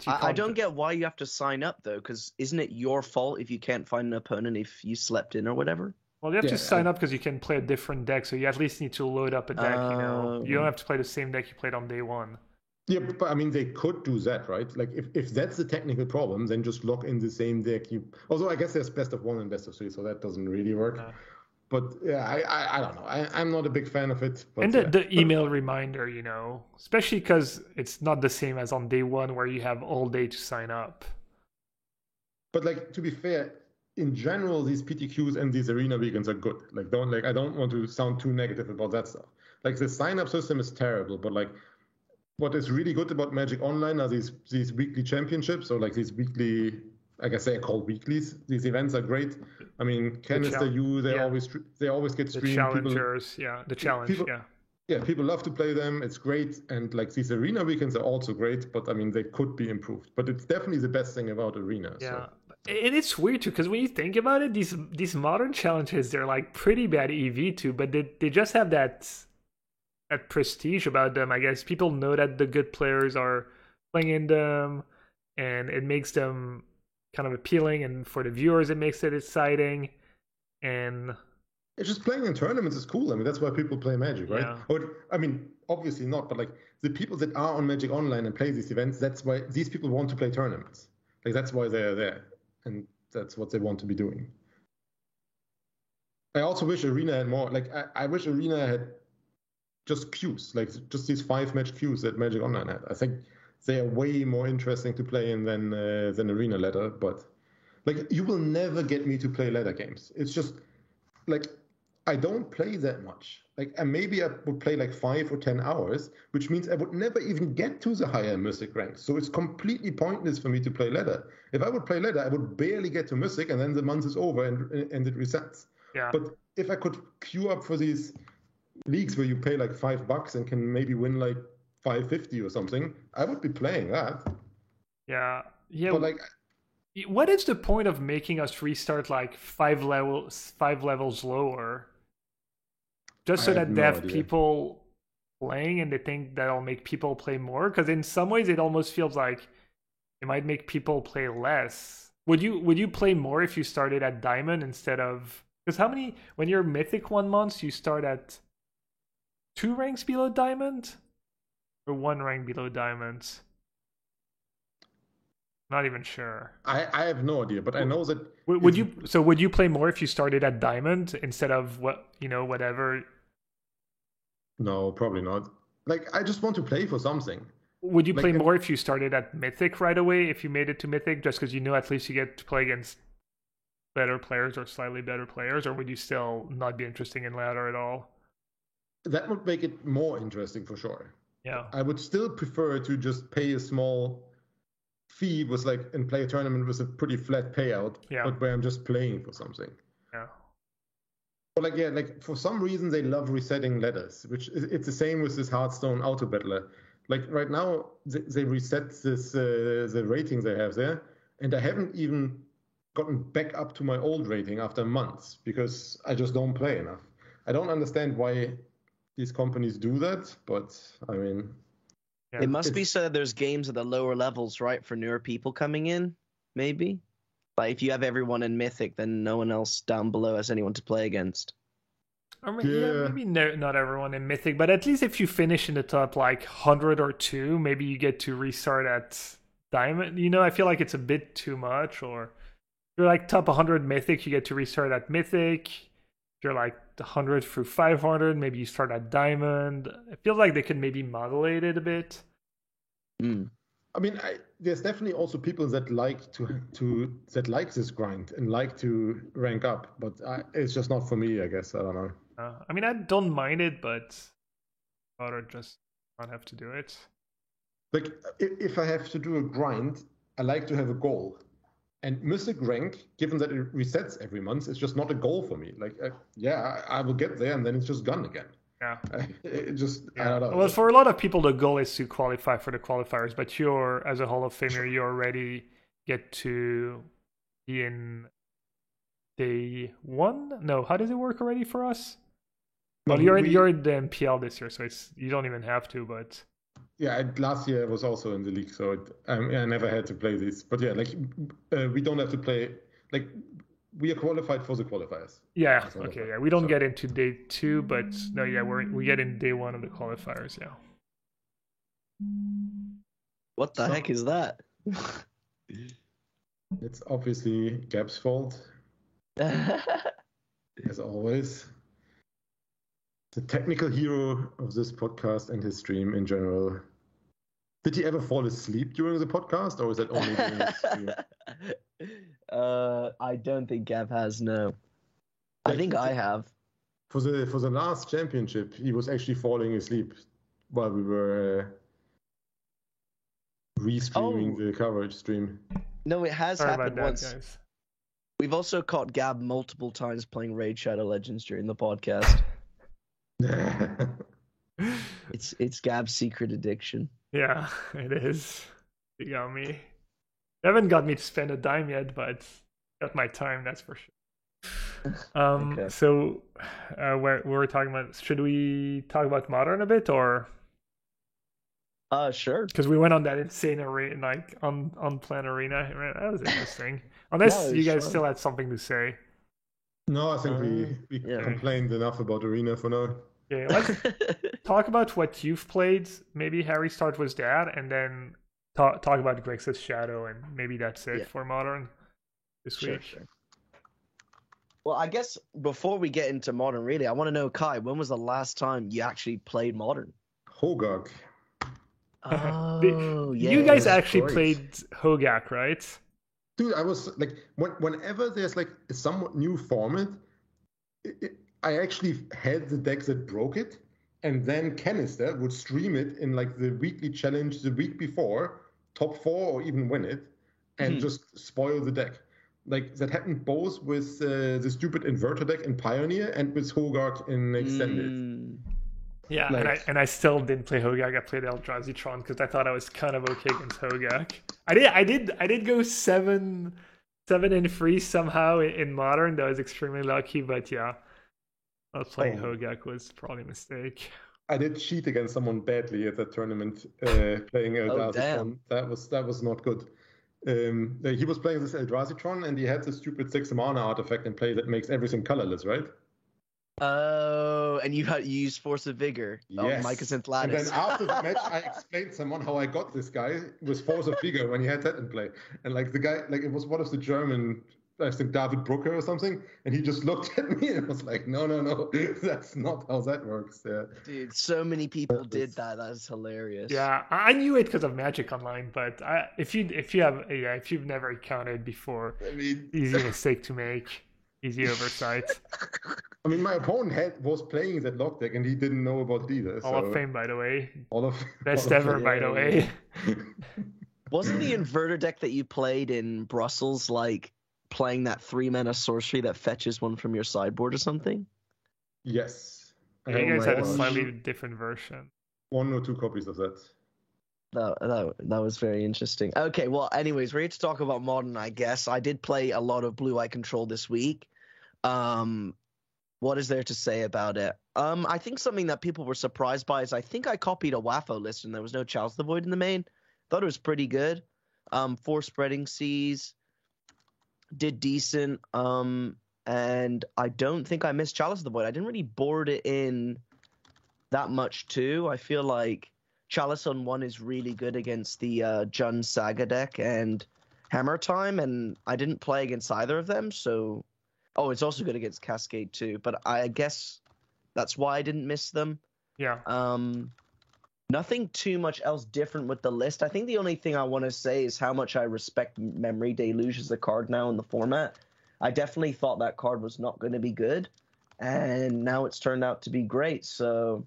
I don't get why you have to sign up though, because isn't it your fault if you can't find an opponent if you slept in or whatever? Well, you have to sign up because you can play a different deck, so you at least need to load up a deck. You don't have to play the same deck you played on day one. Yeah, but I mean, they could do that, right? Like, if that's the technical problem, then just lock in the same deck. Although I guess there's best of one and best of three, so that doesn't really work. No. But yeah, I don't know. I'm not a big fan of it. But, and the email reminder, especially because it's not the same as on day one where you have all day to sign up. But like, to be fair, in general, these PTQs and these arena weekends are good. I don't want to sound too negative about that stuff. Like, the sign-up system is terrible, but like, what is really good about Magic Online are these weekly championships, or like these weekly, I guess they're called weeklies. These events are great. I mean, Canister U, they always get streamed. The challengers, the challenge, Yeah, people love to play them. It's great, and like, these arena weekends are also great. But I mean, they could be improved. But it's definitely the best thing about arena. Yeah. So. And it's weird too, because when you think about it, these modern challenges, they're like pretty bad EV too, but they just have that prestige about them. I guess people know that the good players are playing in them, and it makes them kind of appealing, and for the viewers it makes it exciting. And it's just playing in tournaments is cool. I mean, that's why people play Magic, right? Yeah. Or, I mean, obviously not, but like, the people that are on Magic Online and play these events, that's why these people want to play tournaments. Like, that's why they're there. And that's what they want to be doing. I also wish Arena had more. Like, I wish Arena had just queues, like just these 5-match queues that Magic Online had. I think they are way more interesting to play in than Arena ladder. But like, you will never get me to play ladder games. It's just like, I don't play that much. Like, and maybe I would play like 5 or 10 hours, which means I would never even get to the higher Mythic ranks. So it's completely pointless for me to play ladder. If I would play ladder, I would barely get to Mythic, and then the month is over and it resets. Yeah. But if I could queue up for these leagues where you pay like $5 and can maybe win like $5.50 or something, I would be playing that. Yeah. But like, what is the point of making us restart like 5 levels lower? Just so that they have people playing and they think that'll make people play more? Because in some ways it almost feels like it might make people play less. Would you play more if you started at Diamond instead of... Because how many... When you're Mythic 1 month, you start at 2 ranks below Diamond? Or 1 rank below Diamond? Not even sure. I have no idea, but I know that... Would you play more if you started at Diamond instead of whatever? No, probably not. Like, I just want to play for something. Would you play more if you started at Mythic right away, if you made it to Mythic, just because at least you get to play against better players or slightly better players, or would you still not be interested in ladder at all? That would make it more interesting for sure. Yeah. I would still prefer to just pay a small fee and play a tournament with a pretty flat payout, but where I'm just playing for something. Yeah. But for some reason they love resetting ladders, which it's the same with this Hearthstone auto battler. Like, right now they reset this the ratings they have there, and I haven't even gotten back up to my old rating after months because I just don't play enough. I don't understand why these companies do that, but I mean, Yeah. It must be so that there's games at the lower levels, right, for newer people coming in, maybe? Like if you have everyone in Mythic, then no one else down below has anyone to play against. Or maybe not everyone in Mythic, but at least if you finish in the top like 100 or 2, maybe you get to restart at Diamond. I feel like it's a bit too much. Or if you're like top 100 Mythic, you get to restart at Mythic. If you're like 100 through 500, maybe you start at Diamond. I feel like they could maybe modulate it a bit. I mean, there's definitely also people that like that like this grind and like to rank up, but it's just not for me, I guess. I don't know. I mean, I don't mind it, but I'd rather just not have to do it. Like, if I have to do a grind, I like to have a goal. And Mythic rank, given that it resets every month, is just not a goal for me. Like, I will get there, and then it's just gone again. Yeah. I don't know. Well, for a lot of people, the goal is to qualify for the qualifiers, but as a Hall of Famer, you already get to be in day 1? No, how does it work already for us? Well, you're in the MPL this year, so you don't even have to, but... Yeah, last year I was also in the league, so I never had to play this. But yeah, like, we don't have to play... Like, we are qualified for the qualifiers. Yeah, okay, yeah. We don't get into day 2, but no, yeah, we get in day 1 of the qualifiers, yeah. What the heck is that? It's obviously Gab's fault. As always. The technical hero of this podcast and his stream in general. Did he ever fall asleep during the podcast, or is that only during the stream? I don't think Gab has, no. I think I have. For the last championship, he was actually falling asleep while we were restreaming the coverage stream. No, it has happened once. Guys. We've also caught Gab multiple times playing Raid Shadow Legends during the podcast. It's Gab's secret addiction. Yeah, it is. You got me. You haven't got me to spend a dime yet, but got my time, that's for sure. Okay. So we're talking about, should we talk about Modern a bit, or? Sure. Because we went on that insane arena, like unplanned arena. That was interesting. Unless you guys still had something to say. No, I think we complained enough about arena for now. Yeah, let's talk about what you've played. Maybe Harry start with that, and then talk about Grixis Shadow, and maybe that's it for Modern this week. Sure. Well, I guess before we get into Modern, really, I want to know, Kai, when was the last time you actually played Modern? Hogak. Oh, yeah. You guys actually played Hogak, right? Dude, I was like, whenever there's like a somewhat new format, I actually had the deck that broke it, and then Canister would stream it in like the weekly challenge the week before, top 4 or even win it, and just spoil the deck. Like, that happened both with the stupid Inverter deck in Pioneer and with Hogak in Extended. Yeah, like, and I still didn't play Hogak. I played Eldrazi Tron because I thought I was kind of okay against Hogak. I did go 7-3 somehow in Modern. That was extremely lucky, but yeah. Playing Hogak was probably a mistake. I did cheat against someone badly at that tournament, playing Eldrazi. That was not good. He was playing this Eldrazi Tron, and he had this stupid 6 mana artifact in play that makes everything colorless, right? Oh, and you used Force of Vigor. Yes. Mycosynth Lattice. And then after the match, I explained to someone how I got this guy with Force of Vigor when he had that in play. And like the guy, like it was one of the German, I think David Brooker or something, and he just looked at me and was like, no, that's not how that works. Yeah. Dude, so many people did that. That's hilarious. Yeah, I knew it because of Magic Online, but if you've never encountered before, easy mistake to make, easy oversight. I mean, my opponent was playing that lock deck, and he didn't know about it either. Hall of Fame, by the way. Best ever, by the way. Wasn't the Inverter deck that you played in Brussels like playing that 3-mana sorcery that fetches one from your sideboard or something? Yes. Yeah, you guys had a slightly different version. 1 or 2 copies of that. That was very interesting. Okay, well, anyways, we're here to talk about Modern, I guess. I did play a lot of Blue Eye Control this week. What is there to say about it? I think something that people were surprised by is I think I copied a WAFO list and there was no Chalice of the Void in the main. Thought it was pretty good. 4 spreading seas, did decent. And I don't think I missed Chalice of the Void. I didn't really board it in that much too. I feel like Chalice on 1 is really good against the Jun Saga deck and Hammer Time, and I didn't play against either of them, so... Oh, it's also good against Cascade too, but I guess that's why I didn't miss them. Yeah. Nothing too much else different with the list. I think the only thing I want to say is how much I respect Memory Deluge as a card now in the format. I definitely thought that card was not going to be good, and now it's turned out to be great, so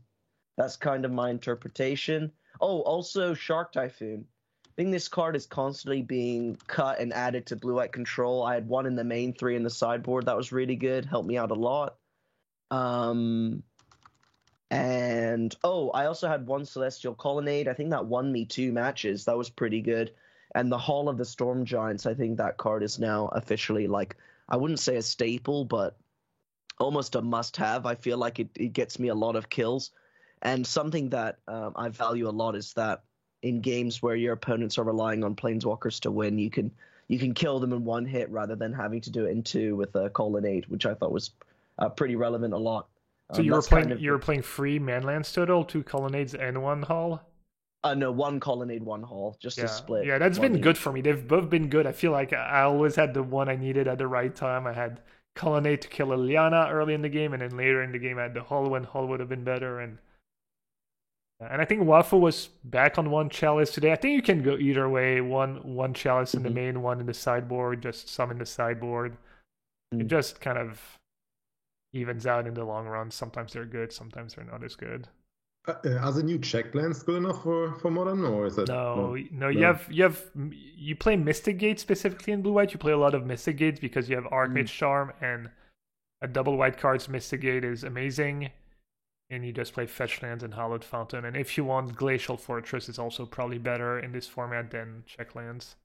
that's kind of my interpretation. Oh, also Shark Typhoon. I think this card is constantly being cut and added to Blue-White Control. I had 1 in the main, 3 in the sideboard. That was really good. Helped me out a lot. And, I also had 1 Celestial Colonnade. I think that won me 2 matches. That was pretty good. And the Hall of the Storm Giants, I think that card is now officially, like, I wouldn't say a staple, but almost a must-have. I feel like it gets me a lot of kills. And something that I value a lot is that in games where your opponents are relying on Planeswalkers to win, you can kill them in 1 hit rather than having to do it in 2 with a Colonnade, which I thought was pretty relevant a lot. So you were playing 3 manlands total, 2 Colonnades and 1 Hall? No, 1 Colonnade, 1 Hall, just to split. Yeah, that's been good for me. They've both been good. I feel like I always had the one I needed at the right time. I had Colonnade to kill Liliana early in the game, and then later in the game I had the Hall when Hall would have been better. And I think Wafu was back on 1 Chalice today. I think you can go either way. One Chalice in the main, 1 in the sideboard, just some in the sideboard. It just kind of evens out in the long run. Sometimes they're good, sometimes they're not as good. Are the new check plans good enough for Modern, or is that no? You play Mystic Gate specifically in Blue-White. You play a lot of Mystic Gates because you have Archmage Charm, and a double white card's Mystic Gate is amazing. And you just play Fetch Lands and Hallowed Fountain. And if you want, Glacial Fortress is also probably better in this format than check lands.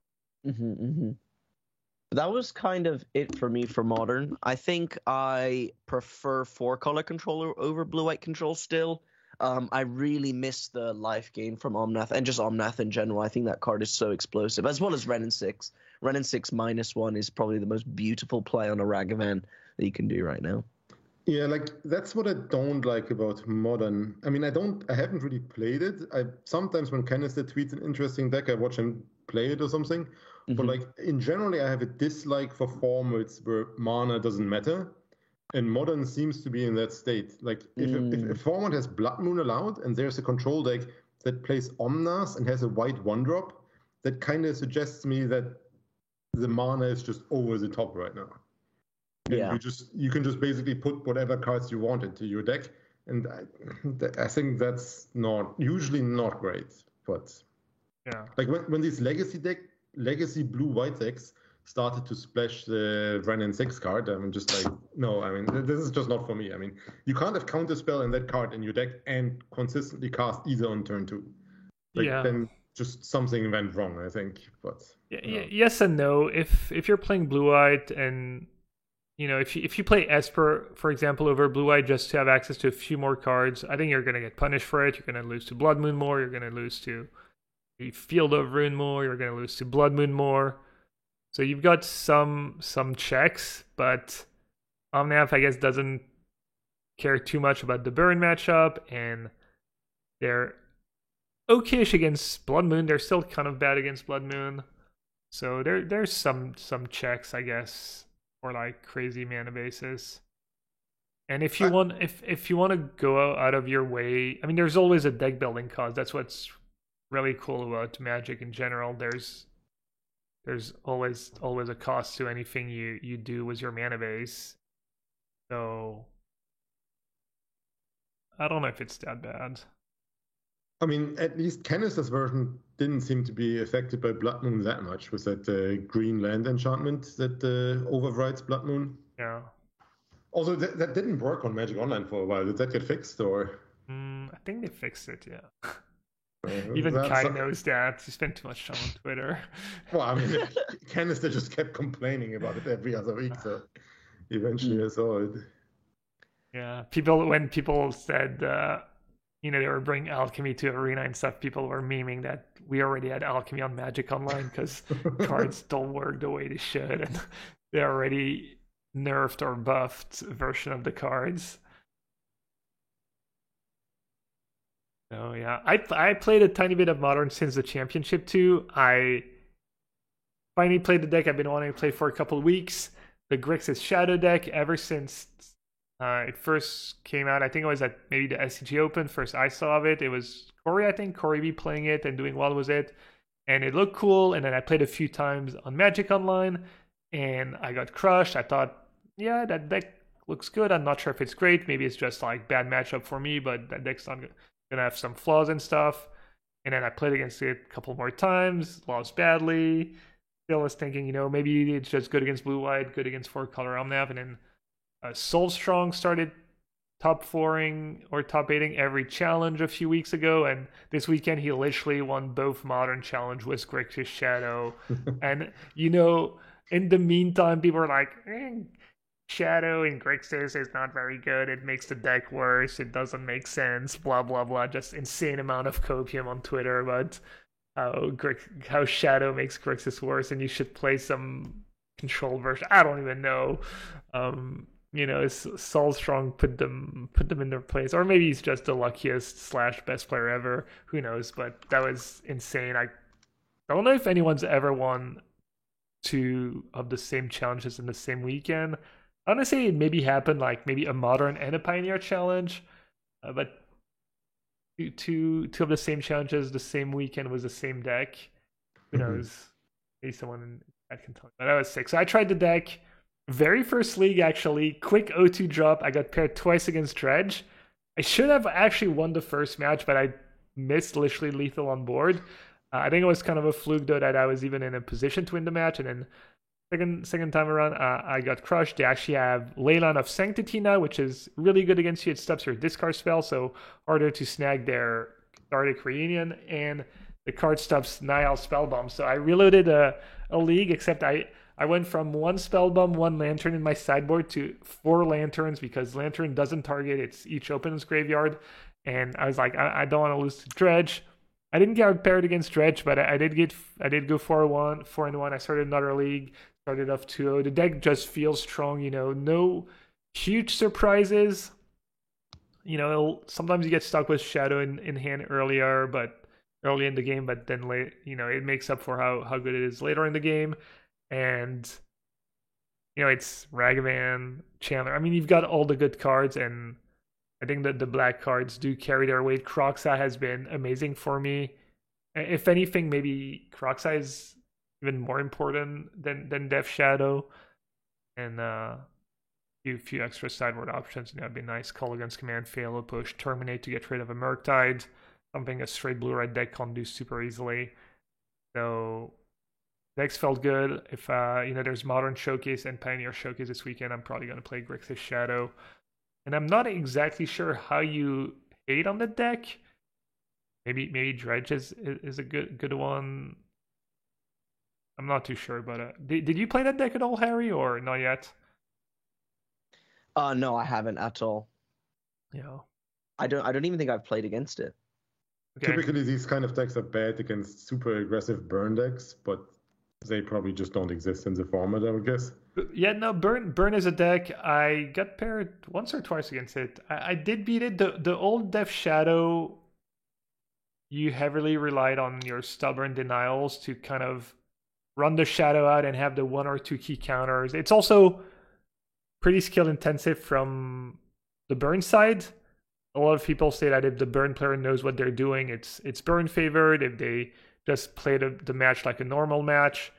That was kind of it for me for Modern. I think I prefer 4-color controller over Blue-White control still. I really miss the life gain from Omnath, and just Omnath in general. I think that card is so explosive, as well as Renin 6. Renin 6 -1 is probably the most beautiful play on a Ragavan that you can do right now. Yeah, like that's what I don't like about Modern. I mean, I haven't really played it. Sometimes when Canister tweets an interesting deck, I watch him play it or something. But like in general, I have a dislike for formats where mana doesn't matter. And Modern seems to be in that state. Like if a format has Blood Moon allowed and there's a control deck that plays Omnath and has a white 1-drop, that kind of suggests me that the mana is just over the top right now. And you can just basically put whatever cards you want into your deck, and I think that's usually not great. But like when these legacy blue-white decks started to splash the Renin 6 card, I'm just like, no, I mean, this is just not for me. I mean, you can't have Counterspell in that card in your deck and consistently cast either on turn 2. Then just something went wrong, I think. But yes and no. If you're playing blue-white and if you play Esper, for example, over Blue-White just to have access to a few more cards, I think you're going to get punished for it. You're going to lose to Blood Moon more. You're going to lose to the Field of Ruin more. You're going to lose to Blood Moon more. So you've got some checks, but Omnath, I guess, doesn't care too much about the burn matchup, and they're okay-ish against Blood Moon. They're still kind of bad against Blood Moon. So there's some checks, I guess, or like crazy mana bases. And if you want to go out of your way, I mean, there's always a deck building cost. That's what's really cool about Magic in general. There's always a cost to anything you do with your mana base. So I don't know if it's that bad. I mean, at least Canister's version didn't seem to be affected by Blood Moon that much with that green land enchantment that overrides Blood Moon. Yeah. Also, that didn't work on Magic Online for a while. Did that get fixed, or? I think they fixed it, yeah. Even Kai knows that. He spent too much time on Twitter. Well, I mean, Canister just kept complaining about it every other week, so eventually I saw it. Yeah, when people said they were bringing alchemy to arena and stuff, people were memeing that we already had alchemy on Magic Online because cards don't work the way they should, and they already nerfed or buffed version of the cards. So yeah, I played a tiny bit of Modern since the championship too. I finally played the deck I've been wanting to play for a couple of weeks. The Grixis Shadow deck ever since it first came out. I think it was at maybe the SCG Open. First I saw of it. It was Corey, I think, Corey B playing it and doing well with it. And it looked cool. And then I played a few times on Magic Online and I got crushed. I thought, yeah, that deck looks good. I'm not sure if it's great. Maybe it's just like bad matchup for me, but that deck's not gonna have some flaws and stuff. And then I played against it a couple more times, lost badly. Still was thinking, maybe it's just good against blue-white, good against four-color Omnath, and then Soulstrong started top 4ing or top 8ing every challenge a few weeks ago, and this weekend he literally won both Modern Challenge with Grixis Shadow. And, in the meantime, people are like, Shadow in Grixis is not very good. It makes the deck worse. It doesn't make sense. Blah, blah, blah. Just insane amount of copium on Twitter about how Shadow makes Grixis worse and you should play some control version. I don't even know. Soulstrong put them in their place, or maybe he's just the luckiest / best player ever. Who knows? But that was insane. I don't know if anyone's ever won 2 of the same challenges in the same weekend. Honestly, it maybe happened like maybe a Modern and a Pioneer challenge, but two of the same challenges the same weekend was the same deck. Who knows? Maybe someone that can tell me. But that was sick. So I tried the deck. Very first league, actually. Quick O2 drop. I got paired twice against Dredge. I should have actually won the first match, but I missed literally lethal on board. I think it was kind of a fluke, though, that I was even in a position to win the match. And then second time around, I got crushed. They actually have Leyline of Sanctity now, which is really good against you. It stops your discard spell, so harder to snag their Cathartic Reunion. And the card stops Nihil Spellbomb. So I reloaded a league, except I went from 1 Spellbomb, 1 Lantern in my sideboard to 4 Lanterns because Lantern doesn't target its each opponent's graveyard. And I was like, I don't want to lose to Dredge. I didn't get paired against Dredge, but I did go 4-1. I started another league, started off 2-0. The deck just feels strong, no huge surprises. Sometimes you get stuck with Shadow in hand early in the game, but then it makes up for how good it is later in the game. And it's Ragavan, Chandler. I mean, you've got all the good cards, and I think that the black cards do carry their weight. Kroxa has been amazing for me. If anything, maybe Kroxa is even more important than Death Shadow. And few extra sideboard options. It'd be nice. Call against command, fail, push, terminate to get rid of a Murktide. Something a straight blue-red deck can't do super easily. So decks felt good. If there's Modern Showcase and Pioneer Showcase this weekend, I'm probably going to play Grixis Shadow. And I'm not exactly sure how you hate on the deck. Maybe Dredge is a good one. I'm not too sure, but did you play that deck at all, Harry, or not yet? No, I haven't at all. Yeah. I don't even think I've played against it. Okay. Typically, these kind of decks are bad against super aggressive burn decks, but they probably just don't exist in the format, I would guess. Yeah, no, burn is a deck. I got paired once or twice against it. I did beat it. The old Death Shadow, you heavily relied on your stubborn denials to kind of run the Shadow out and have the 1 or 2 key counters. It's also pretty skill intensive from the burn side. A lot of people say that if the burn player knows what they're doing, it's burn favored. If they just play the match like a normal match,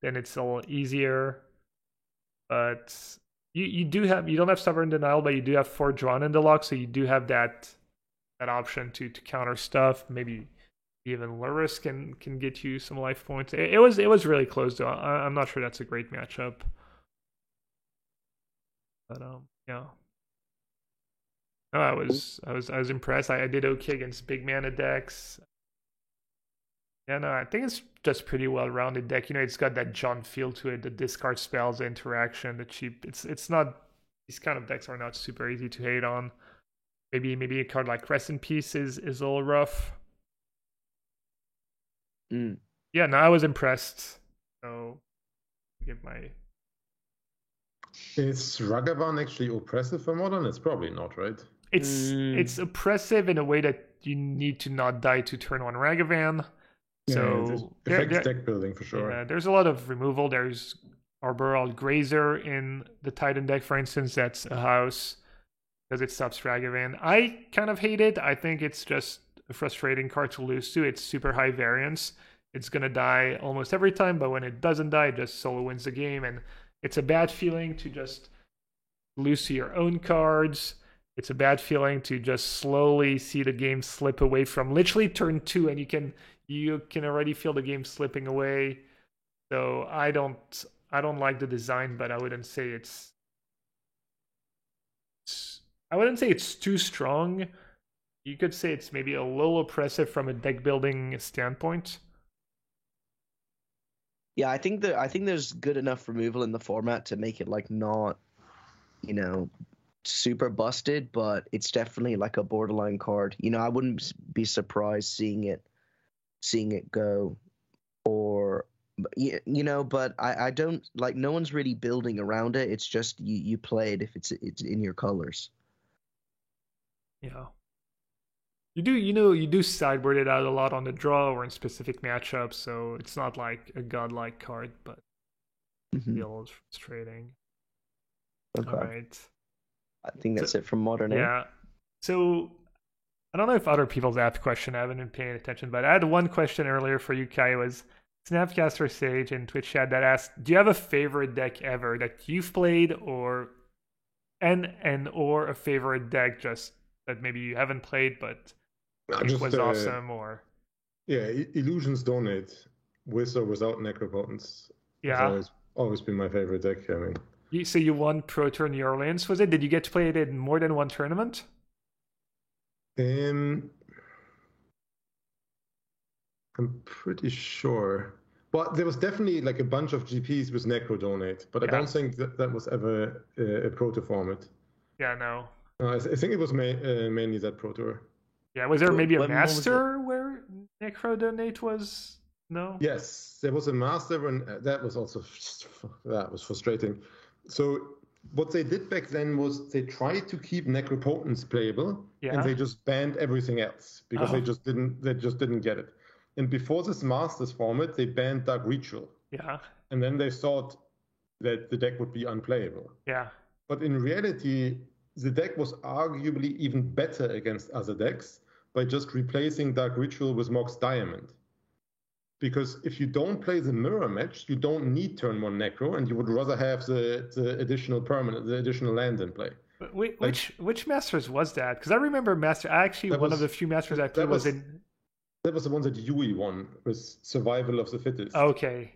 then it's a little easier. But you don't have stubborn denial, but you do have 4 drawn in the lock, so you do have that option to counter stuff. Maybe even Lurrus can get you some life points. It was really close though. I'm not sure that's a great matchup. But yeah. No, I was impressed. I did okay against big mana decks. Yeah, no, I think it's just pretty well-rounded deck. It's got that John feel to it, the discard spells, the interaction, the cheap. It's not these kind of decks are not super easy to hate on. Maybe a card like Rest in Peace is a little rough. Yeah, no, I was impressed. So give my. Is Ragavan actually oppressive for Modern? It's probably not, right? It's oppressive in a way that you need to not die to turn 1 Ragavan. So it affects deck building for sure. Yeah, there's a lot of removal. There's Arboreal Grazer in the Titan deck, for instance. That's a house because it stops Ragavan. I kind of hate it. I think it's just a frustrating card to lose to. It's super high variance. It's going to die almost every time, but when it doesn't die, it just solo wins the game. And it's a bad feeling to just lose to your own cards. It's a bad feeling to just slowly see the game slip away from literally turn 2, and you can already feel the game slipping away. So I don't like the design, but I wouldn't say it's too strong. You could say it's maybe a little oppressive from a deck building standpoint. Yeah, I think there's good enough removal in the format to make it like not, super busted, but it's definitely like a borderline card. I wouldn't be surprised seeing it go, or but I don't like. No one's really building around it. It's just you play it if it's in your colors. Yeah. You do sideboard it out a lot on the draw or in specific matchups, so it's not like a godlike card, but it feels frustrating. Okay. All right. I think that's it from Modern. Yeah. So I don't know if other people's asked question. I haven't been paying attention, but I had one question earlier for you, Kai. It was Snapcaster Sage in Twitch chat that asked, "Do you have a favorite deck ever that you've played, or a favorite deck just that maybe you haven't played but was awesome?" Or Illusions Donate, with or without Necropotence. Yeah, it's always been my favorite deck. I mean. So you won Pro Tour New Orleans, was it? Did you get to play it in more than one tournament? I'm pretty sure. Well, there was definitely like a bunch of GPs with Necro Donate, but I don't think that was ever a Pro Tour format. Yeah, no. I think it was mainly that Pro Tour. Yeah, was there maybe a Master where Necro Donate was? No? Yes, there was a Master, and that was also frustrating. So what they did back then was they tried to keep Necropotence playable, and they just banned everything else because they just didn't get it. And before this Masters format, they banned Dark Ritual. Yeah. And then they thought that the deck would be unplayable. Yeah. But in reality, the deck was arguably even better against other decks by just replacing Dark Ritual with Mox Diamond. Because if you don't play the mirror match, you don't need turn 1 Necro, and you would rather have the additional permanent, the additional land in play. Wait, which Masters was that? Because I remember one of the few Masters I played was in... That was the one that Yui won, with Survival of the Fittest. Okay.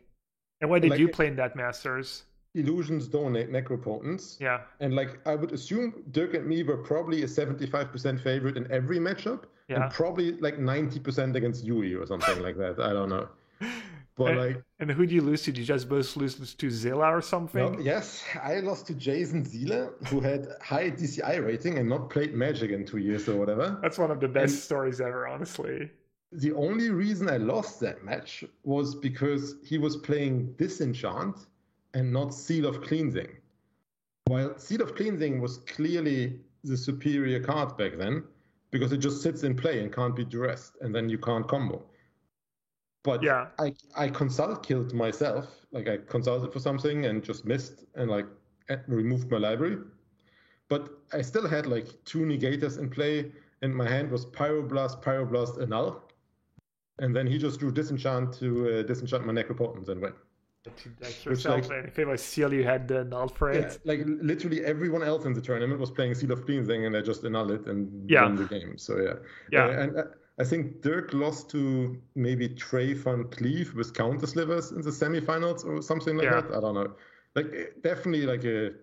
And what did you play in that Masters? Illusions Donate Necropotence. Yeah. And I would assume Dirk and me were probably a 75% favorite in every matchup. Yeah. And probably 90% against Yui or something like that. I don't know. But and who did you lose to? Did you just both lose to Zilla or something? No, yes, I lost to Jason Zila, who had high DCI rating and not played Magic in 2 years or whatever. That's one of the best stories ever, honestly. The only reason I lost that match was because he was playing Disenchant and not Seal of Cleansing. While Seal of Cleansing was clearly the superior card back then, because it just sits in play and can't be duressed, and then you can't combo. But I consult killed myself. I consulted for something and just missed and removed my library. But I still had 2 negators in play, and my hand was Pyroblast, Annul. And then he just drew Disenchant to disenchant my Necropotence and win. If it was Seal, you had the Annul for it. Yeah, literally everyone else in the tournament was playing Seal of Cleansing, and I just annulled it and won the game. So and I think Dirk lost to maybe Trey Van Cleef with Counter Slivers in the semifinals or something like that. I don't know. Definitely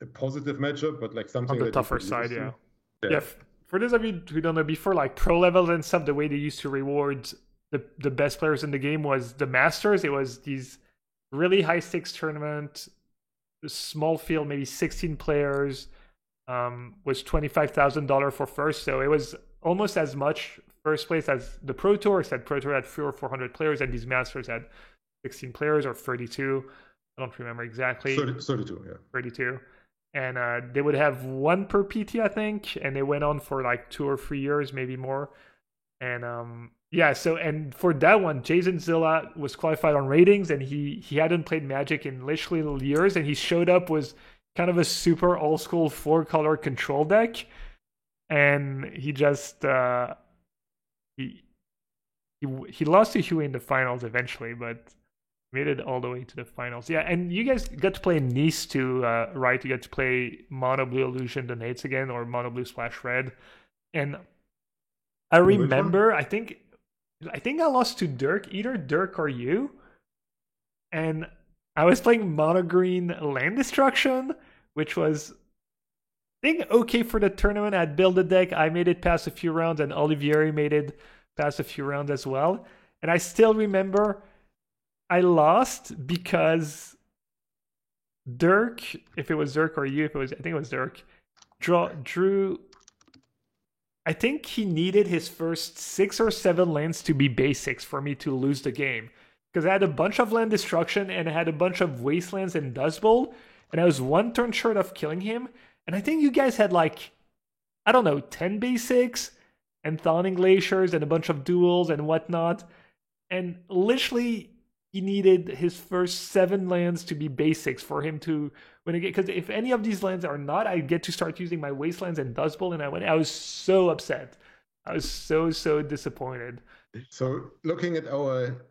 a positive matchup, but something on the tougher side. Yeah. For those of you who don't know, before Pro levels and stuff, the way they used to reward the best players in the game was the Masters. It was these really high stakes tournament, small field, maybe 16 players, was $25,000 for first. So it was almost as much first place as the Pro Tour. Said Pro Tour had 400 players, and these Masters had 16 players or 32. I don't remember exactly. 32, yeah. 32. And they would have one per PT, I think, and they went on for like 2 or 3 years, maybe more. And yeah, so and for that one, Jason Zilla was qualified on ratings, and he hadn't played Magic in literally years, and he showed up with kind of a super old school 4-color control deck, and he just he lost to Huey in the finals eventually, but made it all the way to the finals. Yeah, and you guys got to play Nice too, right? You got to play Mono Blue Illusion Donates again, or Mono Blue / Red, and I remember, I think I lost to Dirk, either Dirk or you. And I was playing Mono Green Land Destruction, which was, I think, okay for the tournament. I'd built a deck. I made it past a few rounds, and Olivieri made it past a few rounds as well. And I still remember I lost because Dirk, if it was Dirk or you, I think it was Dirk, drew. I think he needed his first 6 or 7 lands to be basics for me to lose the game. Because I had a bunch of land destruction and I had a bunch of wastelands and Dust Bowl. And I was 1 turn short of killing him. And I think you guys had like, I don't know, 10 basics and Thawing Glaciers and a bunch of duels and whatnot. And literally, he needed his first 7 lands to be basics for him to win a game. Because if any of these lands are not, I get to start using my Wastelands and Dust Bowl, and I was so upset. I was so disappointed. So looking at our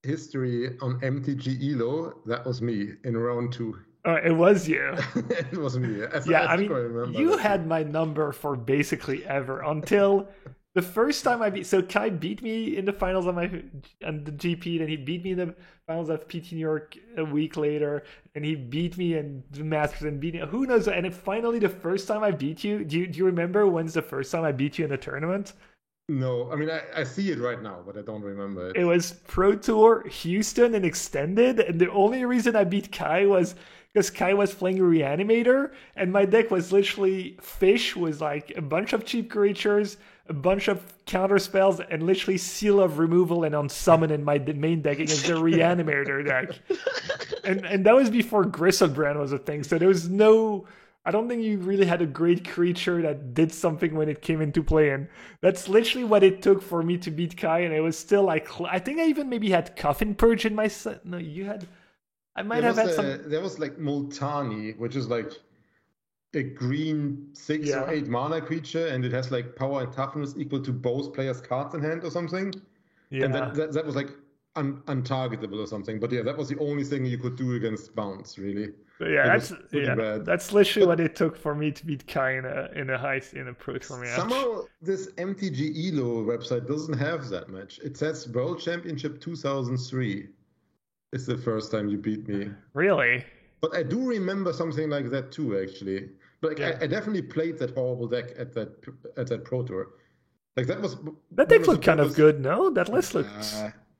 history on MTG ELO, that was me in round 2. It was you. It was me. I mean, you had my number for basically ever until the first time I beat. So Kai beat me in the finals on the GP, then he beat me in the finals of PT New York a week later, and he beat me in the Masters and beat me. Who knows? And then finally, the first time I beat you, do you remember when's the first time I beat you in a tournament? No, I mean, I see it right now, but I don't remember it. It was Pro Tour Houston and Extended, and the only reason I beat Kai was because Kai was playing Reanimator, and my deck was literally Fish, was like a bunch of cheap creatures, a bunch of counter spells, and literally Seal of Removal and Unsummon in my main deck against the Reanimator deck. And that was before Gristlebrand was a thing, so there was no... I don't think you really had a great creature that did something when it came into play, and that's literally what it took for me to beat Kai, and it was still like... I think I even maybe had Coffin Purge in my set. No, you had... I might have had some... There was like Multani, which is like a green 6 or 8 mana creature, and it has like power and toughness equal to both players' cards in hand or something. Yeah. And that was like untargetable or something. But yeah, that was the only thing you could do against Bounce, really. But yeah, that's literally what it took for me to beat Kai in a Pro Tour match. Somehow this MTG ELO website doesn't have that match. It says World Championship 2003. It's the first time you beat me. Really? But I do remember something like that too, actually. But like, I definitely played that horrible deck at that Pro Tour. Like that deck looked kind of good, no? That list looked...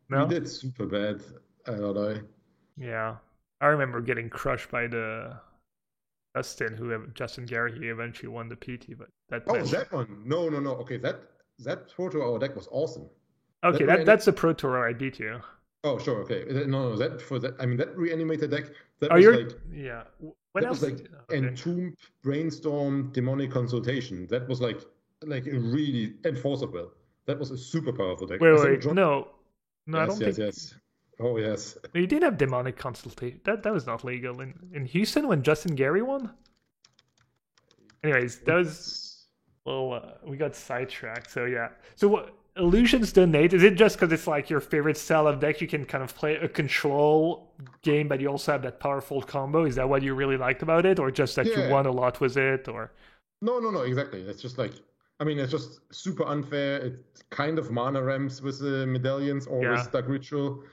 No? We did super bad, I don't know. Yeah. I remember getting crushed by the Justin Gary. He eventually won the PT, but that match... that one. No. Okay, that Pro Tour our deck was awesome. Okay, that's the Pro Tour I beat you. Oh, sure. Okay. No. That Reanimator deck. That yeah. When else? Was like Entomb, Brainstorm, Demonic Consultation. That was like a really Enforcer Will. That was a super powerful deck. Wait. No, yes, I don't think. Yes. Oh yes. You did have Demonic Consultation. That was not legal in Houston when Justin Gary won. Anyways, that was... Well, we got sidetracked. So yeah. So what? Illusions Donate, is it just because it's like your favorite style of deck? You can kind of play a control game, but you also have that powerful combo. Is that what you really liked about it, or just that you won a lot with it? Or no, exactly. It's just like, I mean, it's just super unfair. It kind of mana ramps with the medallions or with Dark Ritual.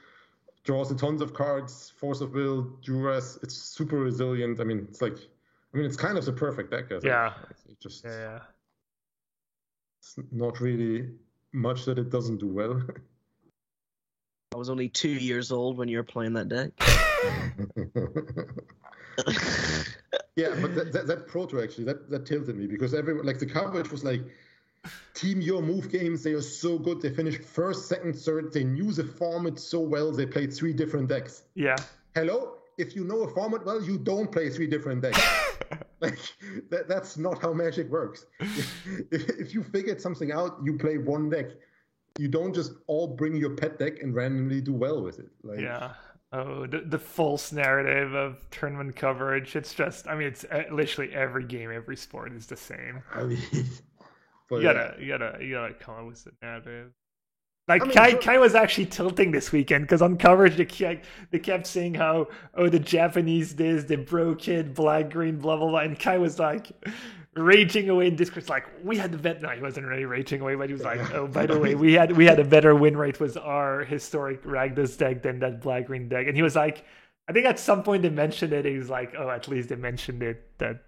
Draws a tons of cards, Force of Will, Duras. It's super resilient. I mean, it's kind of the perfect deck. I think. Yeah. It's just it's not really much that it doesn't do well. I was only 2 years old when you were playing that deck. Yeah, but that Pro Tour actually that tilted me because everyone like the coverage was like, Team Your Move games, they are so good. They finished first, second, third. They knew the format so well. They played 3 different decks. Yeah. Hello, if you know a format well, you don't play 3 different decks. Like that's not how Magic works. If you figured something out, you play one deck. You don't just all bring your pet deck and randomly do well with it. Like, Yeah. Oh, the false narrative of tournament coverage. It's just, I mean, it's literally every game, every sport is the same. I mean, but You gotta come up with the narrative. Like I mean, Kai was actually tilting this weekend because on coverage they kept saying how the Japanese this, they broke it, black green, blah blah blah, and Kai was like raging away in Discord, like we had the bet. No, he wasn't really raging away, but he was like, oh, by the way, we had a better win rate with our historic Ragdos deck than that black green deck, and he was like, I think at some point they mentioned it. He was like, oh, at least they mentioned it that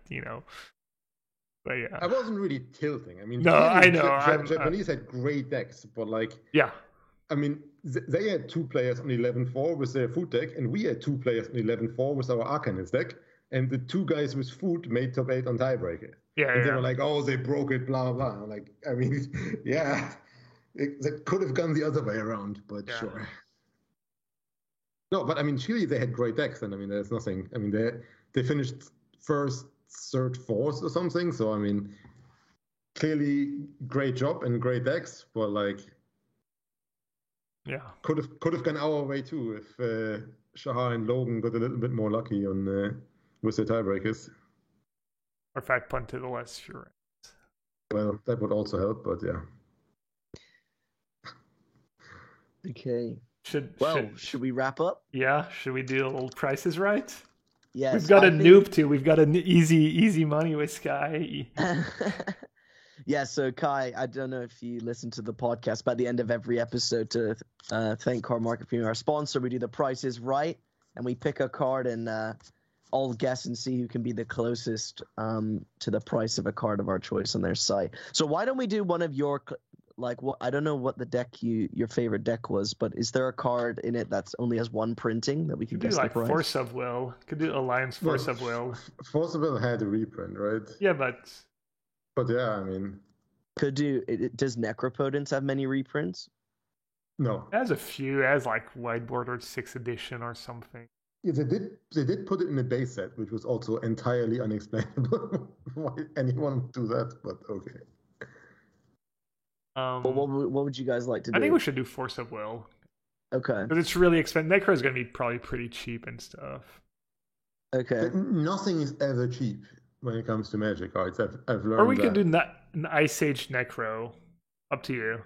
But yeah, I wasn't really tilting. I mean, no, I know. Japanese had great decks, but like, yeah, I mean, they had 2 players on 11-4 with their food deck, and we had 2 players on 11-4 with our Arcanist deck, and the 2 guys with food made top 8 on tiebreaker. Yeah, and they were like, oh, they broke it, blah blah blah. I'm like, I mean, yeah, that could have gone the other way around, but sure. No, but I mean, Chile, they had great decks, and I mean, there's nothing. I mean, they finished first, third, fourth or something. So I mean, clearly great job and great decks, but like, yeah, could have gone our way too if Shahar and Logan got a little bit more lucky on with the tiebreakers. Or fact punt to the less sure. Well, that would also help, but yeah. Okay. Should we wrap up? Yeah. Should we do a little Prices Right? Yes. We've got noob too. We've got an easy money with Sky. Yeah, so Kai, I don't know if you listen to the podcast, but at the end of every episode to thank Card Market for being our sponsor, we do the Price is Right, and we pick a card and all guess and see who can be the closest to the price of a card of our choice on their site. So why don't we do one of your, I don't know what the deck your favorite deck was, but is there a card in it that's only has 1 printing that we could guess the price? Force of Will. Could do Alliance Force of Will. Force of Will had a reprint, right? Yeah, but yeah, I mean, could do. Does Necropotence have many reprints? No, it has a few. It has like White Bordered 6th edition or something. Yeah, they did put it in a base set, which was also entirely unexplainable why anyone would do that, but okay. But what would you guys like to do? I think we should do Force of Will. Okay. Because it's really expensive. Necro is going to be probably pretty cheap and stuff. Okay. But nothing is ever cheap when it comes to Magic cards. I've learned. Or we could do an Ice Age Necro. Up to you.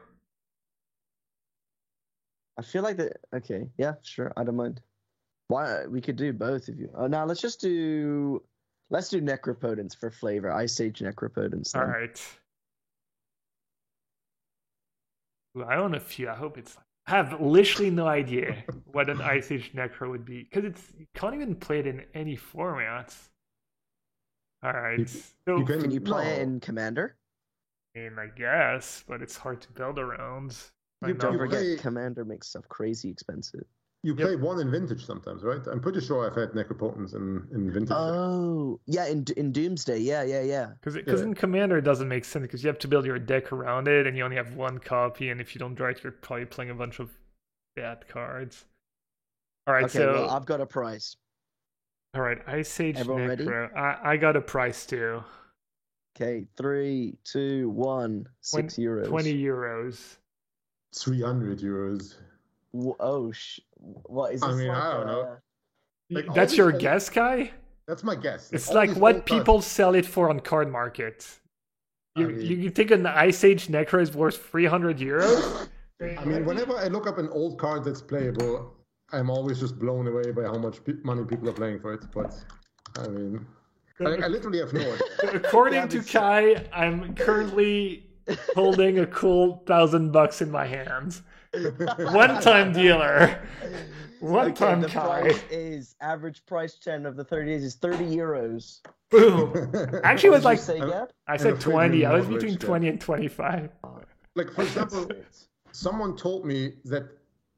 I feel like that. Okay. Yeah. Sure. I don't mind. Why we could do both of you. Oh, now let's do Necropotence for flavor. Ice Age Necropotence. All right. I own a few. I hope it's. I have literally no idea what an Ice Age Necro would be because you can't even play it in any formats. All right. Can you play it in Commander? I mean, I guess, but it's hard to build around. Don't forget, Commander makes stuff crazy expensive. You play one in Vintage sometimes, right? I'm pretty sure I've had Necropotence in Vintage. Oh, yeah, in Doomsday, yeah. Because in Commander it doesn't make sense because you have to build your deck around it, and you only have 1 copy, and if you don't draw it, you're probably playing a bunch of bad cards. All right, okay, well, I've got a price. All right, Ice Age Everyone Necro. I got a price too. Okay, 3, 2, 1, €6. 20 euros. 300 euros. Oh, what is this? I mean, I don't know. Like, that's your guess, Kai? That's my guess. It's like what people sell it for on Card Market. You think an Ice Age Necro is worth 300 euros? I mean, whenever I look up an old card that's playable, I'm always just blown away by how much money people are playing for it. But I mean, I literally have no idea. According to Kai, I'm currently holding a cool $1,000 in my hands. One-time dealer. One-time the Kai. price is average price 10 of the 30 days is 30 euros. Boom. Actually, it was like I said 20. I was between 20 and 25. Like, for example, someone told me that.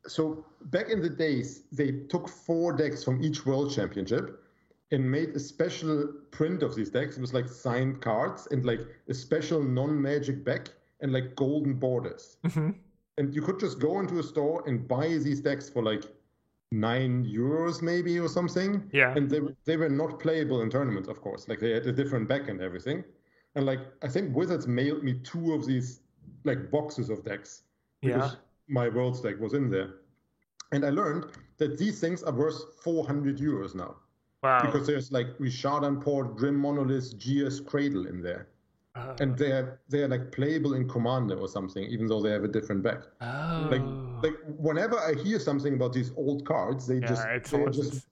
So back in the days, they took 4 decks from each World Championship, and made a special print of these decks. It was like signed cards and like a special non-magic back and like golden borders. Mm-hmm. And you could just go into a store and buy these decks for like €9 maybe or something. Yeah. And they were not playable in tournaments, of course. Like they had a different back and everything. And like I think Wizards mailed me 2 of these like boxes of decks because my Worlds deck was in there. And I learned that these things are worth €400 now. Wow. Because there's like Rishadan Port, Grim Monolith, GS Cradle in there. And they're like playable in Commander or something, even though they have a different back. Oh. Like whenever I hear something about these old cards, they're just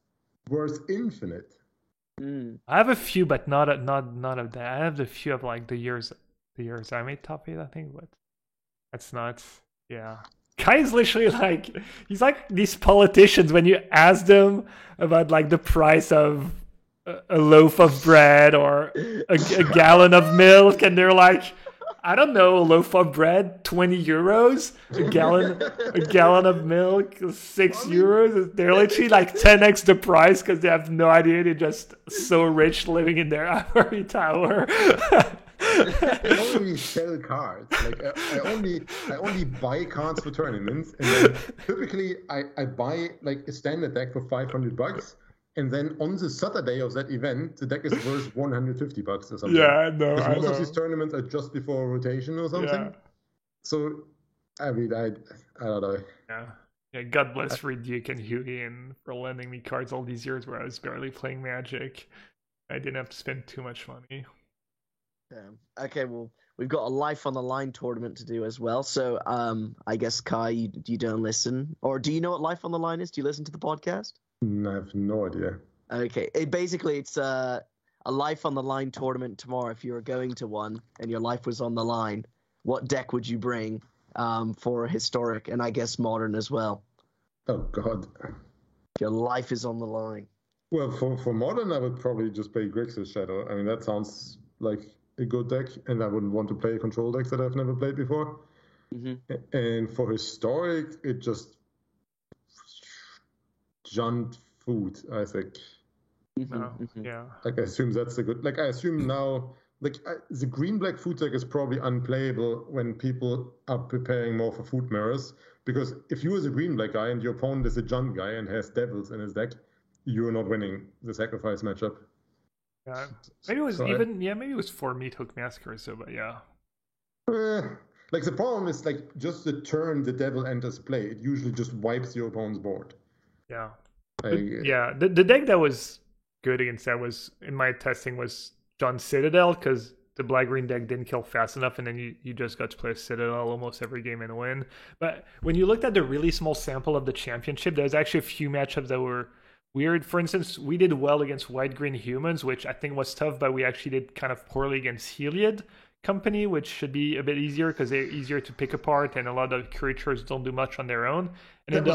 worth infinite. I have a few, but not of that. I have a few of like the years I made top 8, I think, but that's nuts. Yeah. Kai is literally like, he's like these politicians when you ask them about like the price of a loaf of bread or a gallon of milk, and they're like, I don't know, a loaf of bread, €20, a gallon of milk, €6. They're literally like 10x the price because they have no idea. They're just so rich living in their ivory tower. I only sell cards. Like I only buy cards for tournaments, and then typically I buy like a standard deck for $500, and then on the Saturday of that event, the deck is worth $150 or something. Yeah, no, I know. Most of these tournaments are just before rotation or something. Yeah. So, I mean, I don't know. Yeah. God bless Reed Duke and Huey for lending me cards all these years where I was barely playing Magic. I didn't have to spend too much money. Okay, well, we've got a Life on the Line tournament to do as well. So, I guess Kai, you don't listen, or do you know what Life on the Line is? Do you listen to the podcast? I have no idea. Okay, it's a Life on the Line tournament tomorrow. If you were going to one and your life was on the line, what deck would you bring for Historic and I guess Modern as well? Oh God, your life is on the line. Well, for Modern, I would probably just play Grixis Shadow. I mean, that sounds like a good deck, and I wouldn't want to play control decks that I've never played before. Mm-hmm. And for Historic, it just Junt Food, I think. Yeah. Like, I assume that's a good... Like, I assume now... Like, the green-black food deck is probably unplayable when people are preparing more for food mirrors, because if you as a green-black guy and your opponent is a Junt guy and has devils in his deck, you're not winning the sacrifice matchup. Yeah, maybe it was maybe it was for Meathook Massacre, so, but yeah. Like, the problem is, like, just the turn the devil enters play, it usually just wipes your opponent's board. Yeah. The deck that was good against that was, in my testing, was John Citadel, because the black-green deck didn't kill fast enough, and then you just got to play Citadel almost every game and win. But when you looked at the really small sample of the championship, there was actually a few matchups that were weird. For instance, we did well against white-green humans, which I think was tough, but we actually did kind of poorly against Heliod Company, which should be a bit easier because they're easier to pick apart, and a lot of creatures don't do much on their own. And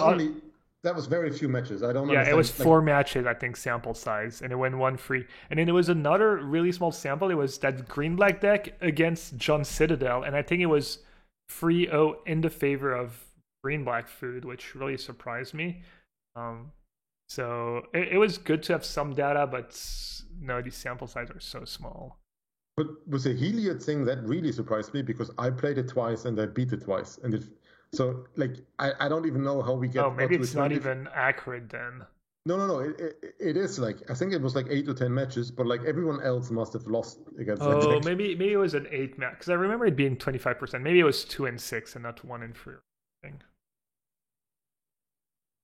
that was very few matches. I don't know. Yeah, it was 4 matches, I think, sample size, and it went 1-3. And then there was another really small sample. It was that green-black deck against John Citadel, and I think it was 3-0 in the favor of green-black food, which really surprised me. So it was good to have some data, but no, these sample sizes are so small. But with the Heliod thing, that really surprised me because I played it twice and I beat it twice. And so, like, I don't even know how we get... Oh, maybe it's not even accurate then. No. It is, like, I think it was like 8 or 10 matches, but, like, everyone else must have lost against that deck. Maybe it was an 8 match, because I remember it being 25%. Maybe it was 2-6 and not 1-3.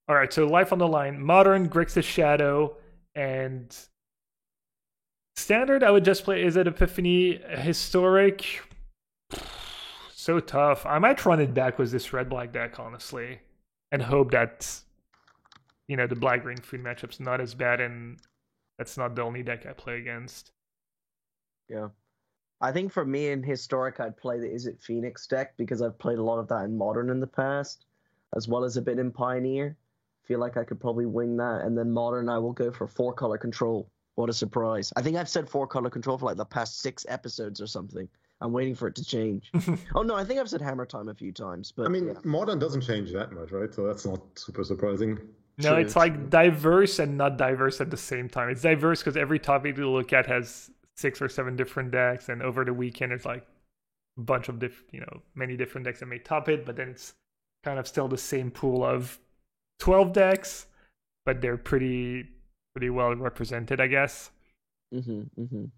All right, so Life on the Line, Modern, Grixis Shadow, and Standard, I would just play Izzet Epiphany. Historic, so tough. I might run it back with this red-black deck, honestly, and hope that, the black-green food matchup's not as bad, and that's not the only deck I play against. Yeah. I think for me in Historic, I'd play the Izzet Phoenix deck, because I've played a lot of that in Modern in the past, as well as a bit in Pioneer. Feel like I could probably wing that, and then Modern I will go for 4-color control. What a surprise. I think I've said 4-color control for like the past 6 episodes or something. I'm waiting for it to change. Oh no, I think I've said Hammer Time a few times, but I mean, Modern doesn't change that much, right? So that's not super surprising. No, True, it's like true. diverse and not diverse at the same time. It's diverse because every topic you look at has 6 or 7 different decks, and over the weekend it's like a bunch of many different decks that may top it, but then it's kind of still the same pool of 12 decks, but they're pretty well represented, I guess. Okay,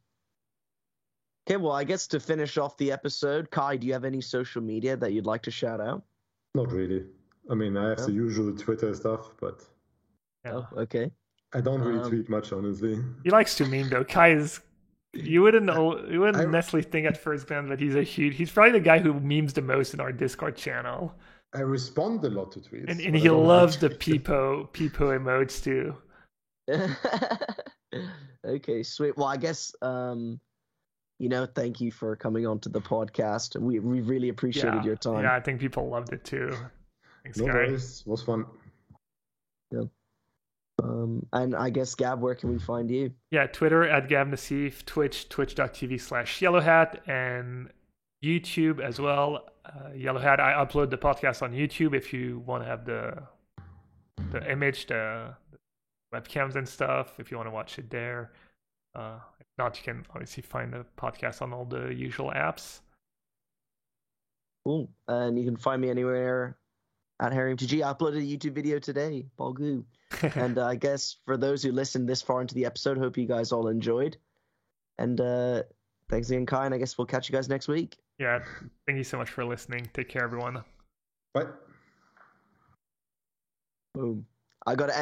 well, I guess to finish off the episode, Kai, do you have any social media that you'd like to shout out? Not really. I mean, I have the usual Twitter stuff, but Yeah. Oh, okay. I don't really tweet much, honestly. He likes to meme though. Kai is. You wouldn't necessarily think at first glance that he's probably the guy who memes the most in our Discord channel. I respond a lot to tweets. And he loves the peepo emotes too. Okay, sweet. Well, I guess thank you for coming on to the podcast. We really appreciated your time. Yeah, I think people loved it too. Thanks, no Kai. worries. It was fun. Yeah. And I guess, Gab, where can we find you? Yeah, Twitter at GabNassif, twitch.tv/YellowHat, and YouTube as well. YellowHat, I upload the podcast on YouTube if you want to have the image, the webcams and stuff, if you want to watch it there. If not, you can obviously find the podcast on all the usual apps. Cool. And you can find me anywhere at HarryMTG. I uploaded a YouTube video today, Balgoo. And I guess for those who listened this far into the episode, hope you guys all enjoyed. And thanks again, Kai, and I guess we'll catch you guys next week. Yeah, thank you so much for listening. Take care, everyone. Bye. Boom. I got to